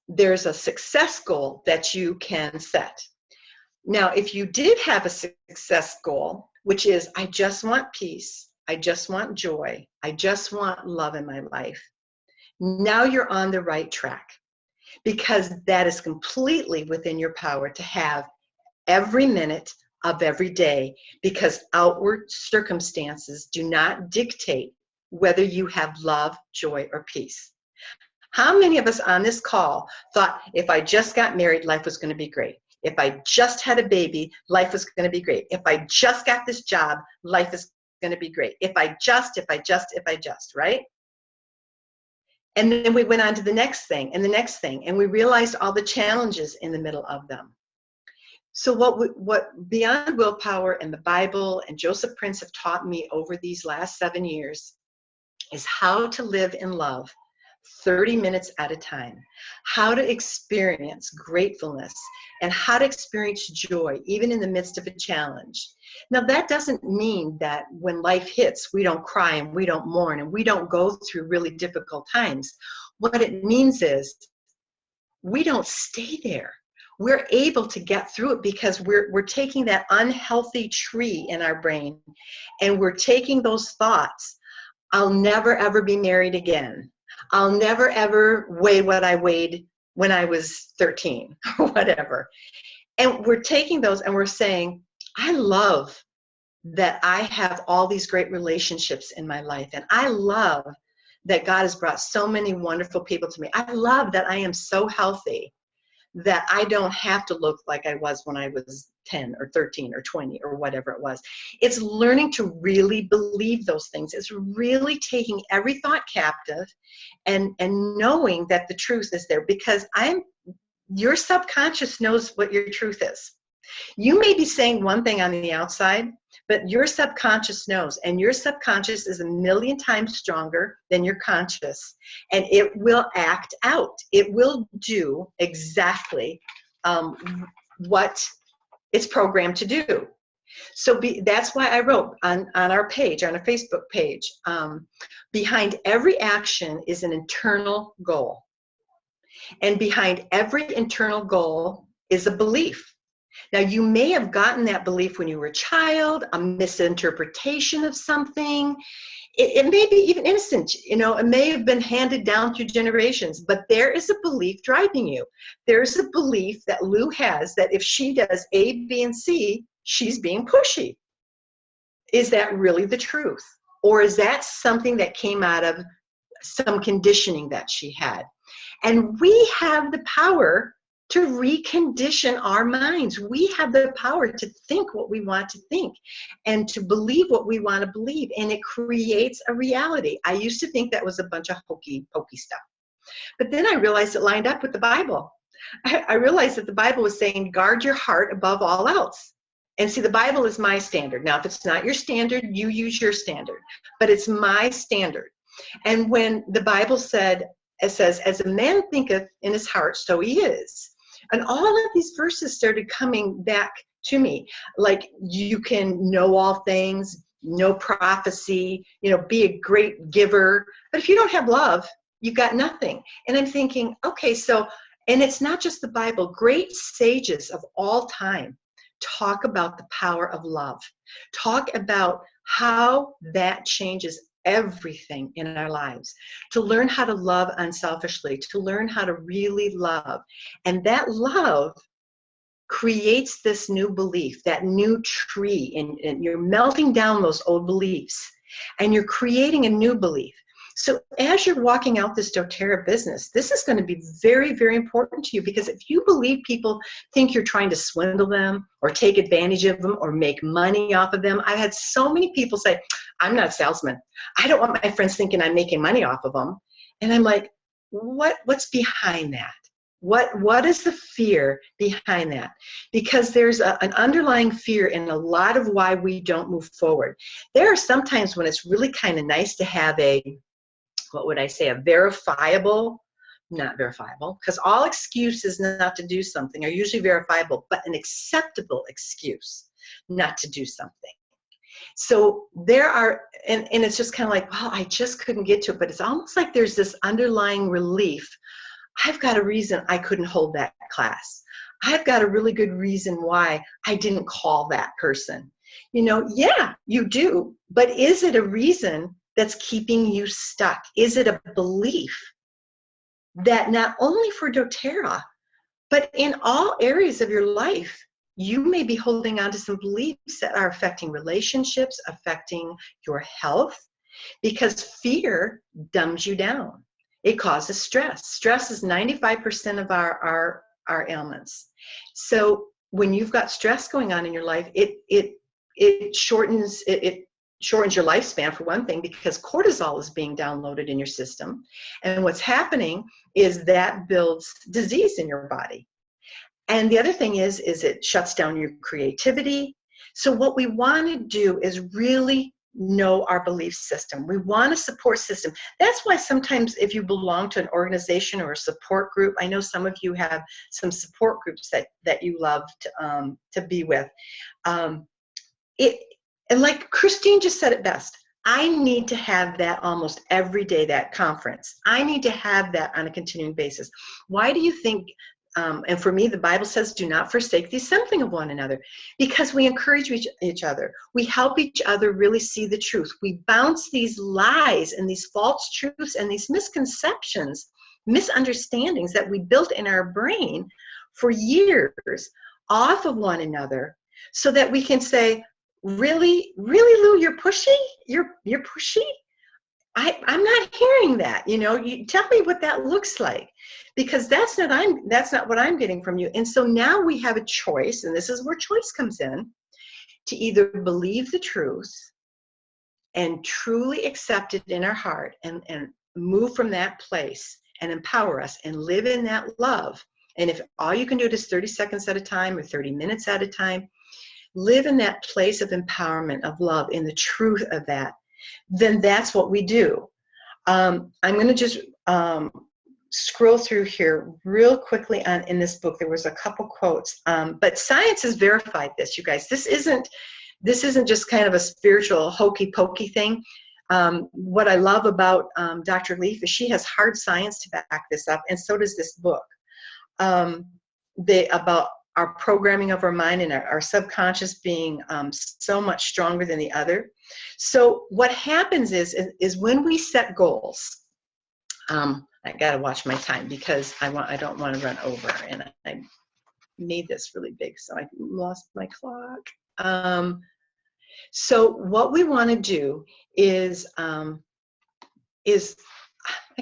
There's a success goal that you can set. Now, if you did have a success goal, which is, I just want peace, I just want joy, I just want love in my life, now you're on the right track, because that is completely within your power to have every minute of every day, because outward circumstances do not dictate whether you have love, joy, or peace. How many of us on this call thought if I just got married, life was going to be great? If I just had a baby, life was going to be great. If I just got this job, life is going to be great. If I just, right? And then we went on to the next thing and the next thing, and we realized all the challenges in the middle of them. So what Beyond Willpower and the Bible and Joseph Prince have taught me over these last 7 years is how to live in love 30 minutes at a time, how to experience gratefulness, and how to experience joy even in the midst of a challenge. Now, that doesn't mean that when life hits, we don't cry and we don't mourn and we don't go through really difficult times. What it means is we don't stay there. We're able to get through it because we're taking that unhealthy tree in our brain and we're taking those thoughts. I'll never, ever be married again. I'll never, ever weigh what I weighed when I was 13 or whatever. And we're taking those and we're saying, I love that I have all these great relationships in my life. And I love that God has brought so many wonderful people to me. I love that I am so healthy that I don't have to look like I was when I was 10 or 13 or 20 or whatever it was. It's learning to really believe those things. It's really taking every thought captive and knowing that the truth is there, because your subconscious knows what your truth is. You may be saying one thing on the outside, but your subconscious knows, and your subconscious is 1,000,000 times stronger than your conscious, and it will act out. It will do exactly what it's programmed to do. So that's why I wrote on our page, on our Facebook page, behind every action is an internal goal. And behind every internal goal is a belief. Now, you may have gotten that belief when you were a child, a misinterpretation of something. It may be even innocent, it may have been handed down through generations, but there is a belief driving you. There's a belief that Lou has that if she does A, B, and C, she's being pushy. Is that really the truth? Or is that something that came out of some conditioning that she had? And we have the power to recondition our minds. We have the power to think what we want to think and to believe what we want to believe, and it creates a reality. I used to think that was a bunch of hokey pokey stuff, but then I realized it lined up with the Bible. I realized that the Bible was saying, guard your heart above all else. And see, the Bible is my standard. Now, if it's not your standard, you use your standard, but it's my standard. And when the Bible said, it says, as a man thinketh in his heart, so he is. And all of these verses started coming back to me. Like, you can know all things, know prophecy, be a great giver. But if you don't have love, you've got nothing. And I'm thinking, okay, so, and it's not just the Bible. Great sages of all time talk about the power of love. Talk about how that changes everything in our lives. To learn how to love unselfishly, to learn how to really love. And that love creates this new belief, that new tree, and you're melting down those old beliefs, and you're creating a new belief. So as you're walking out this doTERRA business, this is going to be very, very important to you, because if you believe people think you're trying to swindle them or take advantage of them or make money off of them. I've had so many people say, I'm not a salesman. I don't want my friends thinking I'm making money off of them. And I'm like, what's behind that? What is the fear behind that? Because there's an underlying fear in a lot of why we don't move forward. There are some times when it's really kind of nice to have a verifiable, not verifiable, because all excuses not to do something are usually verifiable, but an acceptable excuse not to do something. So there are, and it's just kind of like, well, I just couldn't get to it, but it's almost like there's this underlying relief. I've got a reason I couldn't hold that class. I've got a really good reason why I didn't call that person. Yeah, you do, but is it a reason that's keeping you stuck? Is it a belief that not only for doTERRA, but in all areas of your life, you may be holding on to some beliefs that are affecting relationships, affecting your health, because fear dumbs you down. It causes stress. Stress is 95% of our ailments. So when you've got stress going on in your life, it shortens your lifespan, for one thing, because cortisol is being downloaded in your system. And what's happening is that builds disease in your body. And the other thing is it shuts down your creativity. So what we want to do is really know our belief system. We want a support system. That's why sometimes if you belong to an organization or a support group, I know some of you have some support groups that you love to be with. And like Christine just said it best, I need to have that almost every day, that conference. I need to have that on a continuing basis. Why do you think, and for me, the Bible says, do not forsake the assembling of one another, because we encourage each other. We help each other really see the truth. We bounce these lies and these false truths and these misconceptions, misunderstandings that we built in our brain for years off of one another, so that we can say, really, Lou, you're pushy? You're pushy? I'm not hearing that. You tell me what that looks like, because that's not what I'm getting from you. And so now we have a choice, and this is where choice comes in, to either believe the truth and truly accept it in our heart and move from that place and empower us and live in that love. And if all you can do it is 30 seconds at a time or 30 minutes at a time, live in that place of empowerment, of love, in the truth of that, then that's what we do. I'm going to just scroll through here real quickly. In this book, there was a couple quotes, but science has verified this, you guys. This isn't just kind of a spiritual hokey pokey thing. What I love about Dr. Leaf is she has hard science to back this up, and so does this book. About our programming of our mind and our subconscious being so much stronger than the other. So what happens is when we set goals, I got to watch my time because I don't want to run over, and I made this really big, so I lost my clock. So what we want to do is I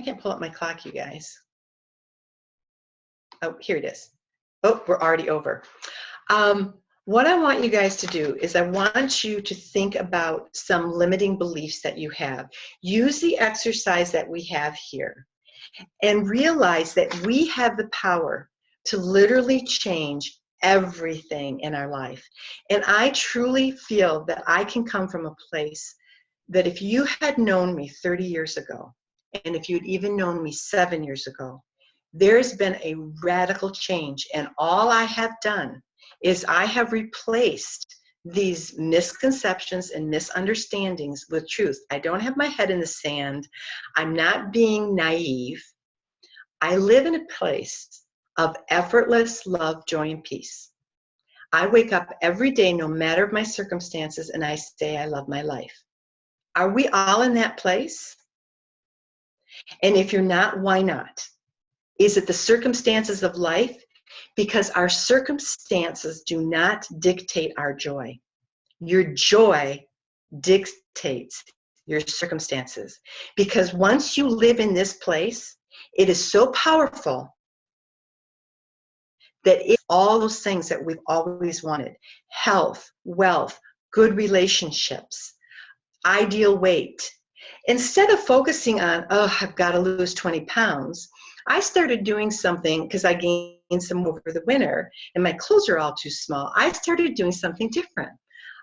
can't pull up my clock, you guys. Oh, here it is. Oh, we're already over. What I want you guys to do is I want you to think about some limiting beliefs that you have. Use the exercise that we have here and realize that we have the power to literally change everything in our life. And I truly feel that I can come from a place that if you had known me 30 years ago, and if you'd even known me 7 years ago, there's been a radical change. And all I have done is I have replaced these misconceptions and misunderstandings with truth. I don't have my head in the sand. I'm not being naive. I live in a place of effortless love, joy, and peace. I wake up every day, no matter my circumstances, and I say, I love my life. Are we all in that place? And if you're not, why not? Is it the circumstances of life? Because our circumstances do not dictate our joy. Your joy dictates your circumstances. Because once you live in this place, it is so powerful that it's all those things that we've always wanted: health, wealth, good relationships, ideal weight. Instead of focusing on, oh, I've got to lose 20 pounds, I started doing something because I gained some over the winter and my clothes are all too small. I started doing something different.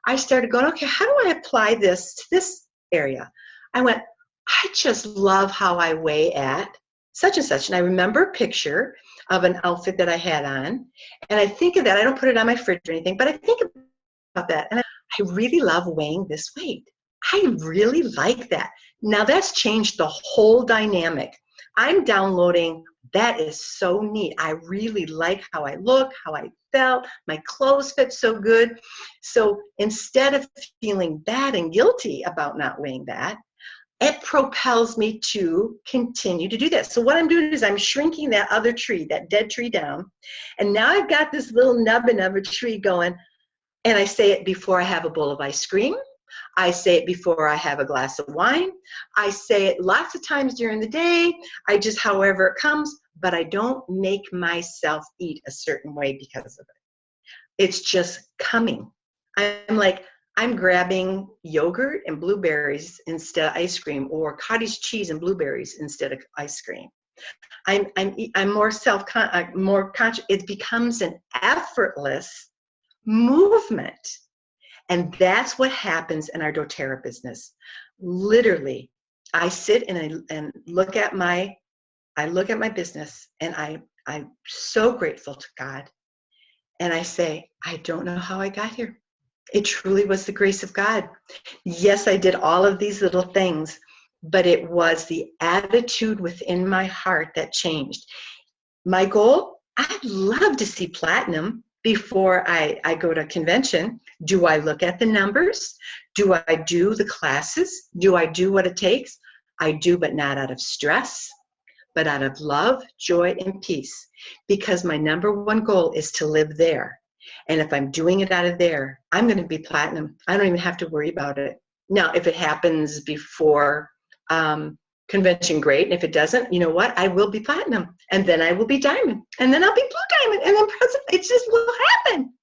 I started going, okay, how do I apply this to this area? I went, I just love how I weigh at such and such. And I remember a picture of an outfit that I had on. And I think of that. I don't put it on my fridge or anything, but I think about that. And I really love weighing this weight. I really like that. Now that's changed the whole dynamic. I'm downloading, that is so neat. I really like how I look, how I felt. My clothes fit so good. So instead of feeling bad and guilty about not weighing that, it propels me to continue to do that. So what I'm doing is I'm shrinking that other tree, that dead tree, down. And now I've got this little nubbin of a tree going. And I say it before I have a bowl of ice cream. I say it before I have a glass of wine. I say it lots of times during the day. I just, however it comes, but I don't make myself eat a certain way because of it. It's just coming. I'm like, I'm grabbing yogurt and blueberries instead of ice cream, or cottage cheese and blueberries instead of ice cream. I'm more more conscious. It becomes an effortless movement. And that's what happens in our doTERRA business. Literally, I sit and look at my business, and I'm so grateful to God. And I say, I don't know how I got here. It truly was the grace of God. Yes, I did all of these little things, but it was the attitude within my heart that changed. My goal, I'd love to see platinum before I go to convention. Do I look at the numbers? Do I do the classes? Do I do what it takes? I do, but not out of stress, but out of love, joy, and peace. Because my number one goal is to live there. And if I'm doing it out of there, I'm going to be platinum. I don't even have to worry about it. Now, if it happens before convention, great. And if it doesn't, you know what? I will be platinum. And then I will be diamond. And then I'll be blue diamond. And then it just will happen.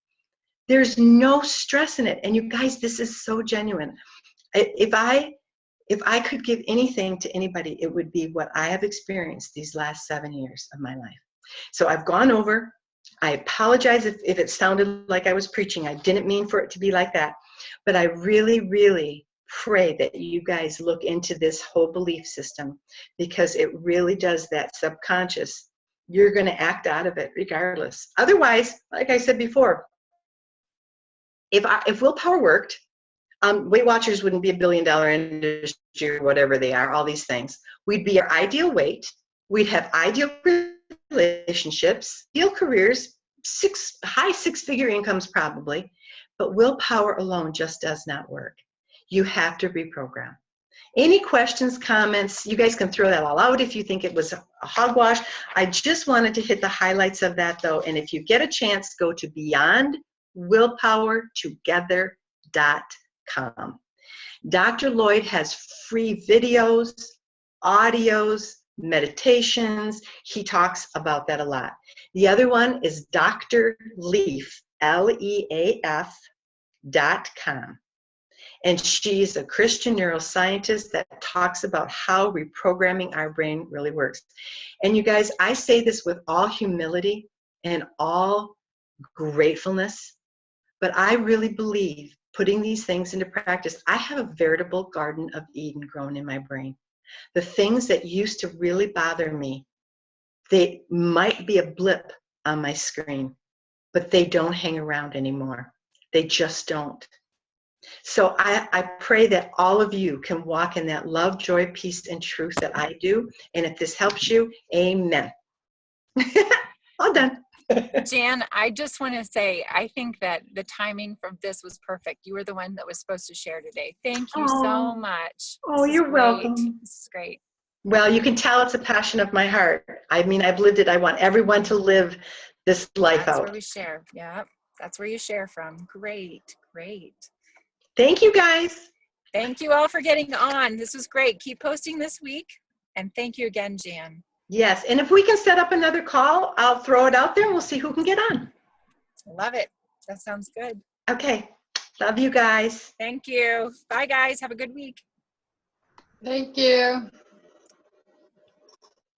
There's no stress in it. And you guys, this is so genuine. If I could give anything to anybody, it would be what I have experienced these last 7 years of my life. So I've gone over. I apologize if it sounded like I was preaching. I didn't mean for it to be like that. But I really, really pray that you guys look into this whole belief system, because it really does that subconscious. You're going to act out of it regardless. Otherwise, like I said before, if willpower worked, Weight Watchers wouldn't be $1 billion industry or whatever they are, all these things. We'd be our ideal weight. We'd have ideal relationships, ideal careers, high six-figure incomes probably, but willpower alone just does not work. You have to reprogram. Any questions, comments? You guys can throw that all out if you think it was a hogwash. I just wanted to hit the highlights of that though, and if you get a chance, go to beyondwillpowertogether.com. Dr. Lloyd has free videos, audios, meditations. He talks about that a lot. The other one is Dr. Leaf, LEAF.com. And she's a Christian neuroscientist that talks about how reprogramming our brain really works. And you guys, I say this with all humility and all gratefulness. But I really believe putting these things into practice, I have a veritable Garden of Eden growing in my brain. The things that used to really bother me, they might be a blip on my screen, but they don't hang around anymore. They just don't. So I pray that all of you can walk in that love, joy, peace, and truth that I do. And if this helps you, amen. All done. Jan, I just want to say, I think that the timing from this was perfect. You were the one that was supposed to share today. Thank you so Oh. much. Oh, This is you're great. welcome. This is great. Well, you can tell it's a passion of my heart. I mean, I've lived it. I want everyone to live this life That's out. where we share. Yeah, that's where you share from. Great, great. Thank you, guys. Thank you all for getting on. This was great. Keep posting this week. And thank you again, Jan. Yes, and if we can set up another call, I'll throw it out there and we'll see who can get on. Love it. That sounds good. Okay, love you guys. Thank you. Bye, guys. Have a good week. Thank you.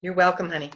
You're welcome, honey.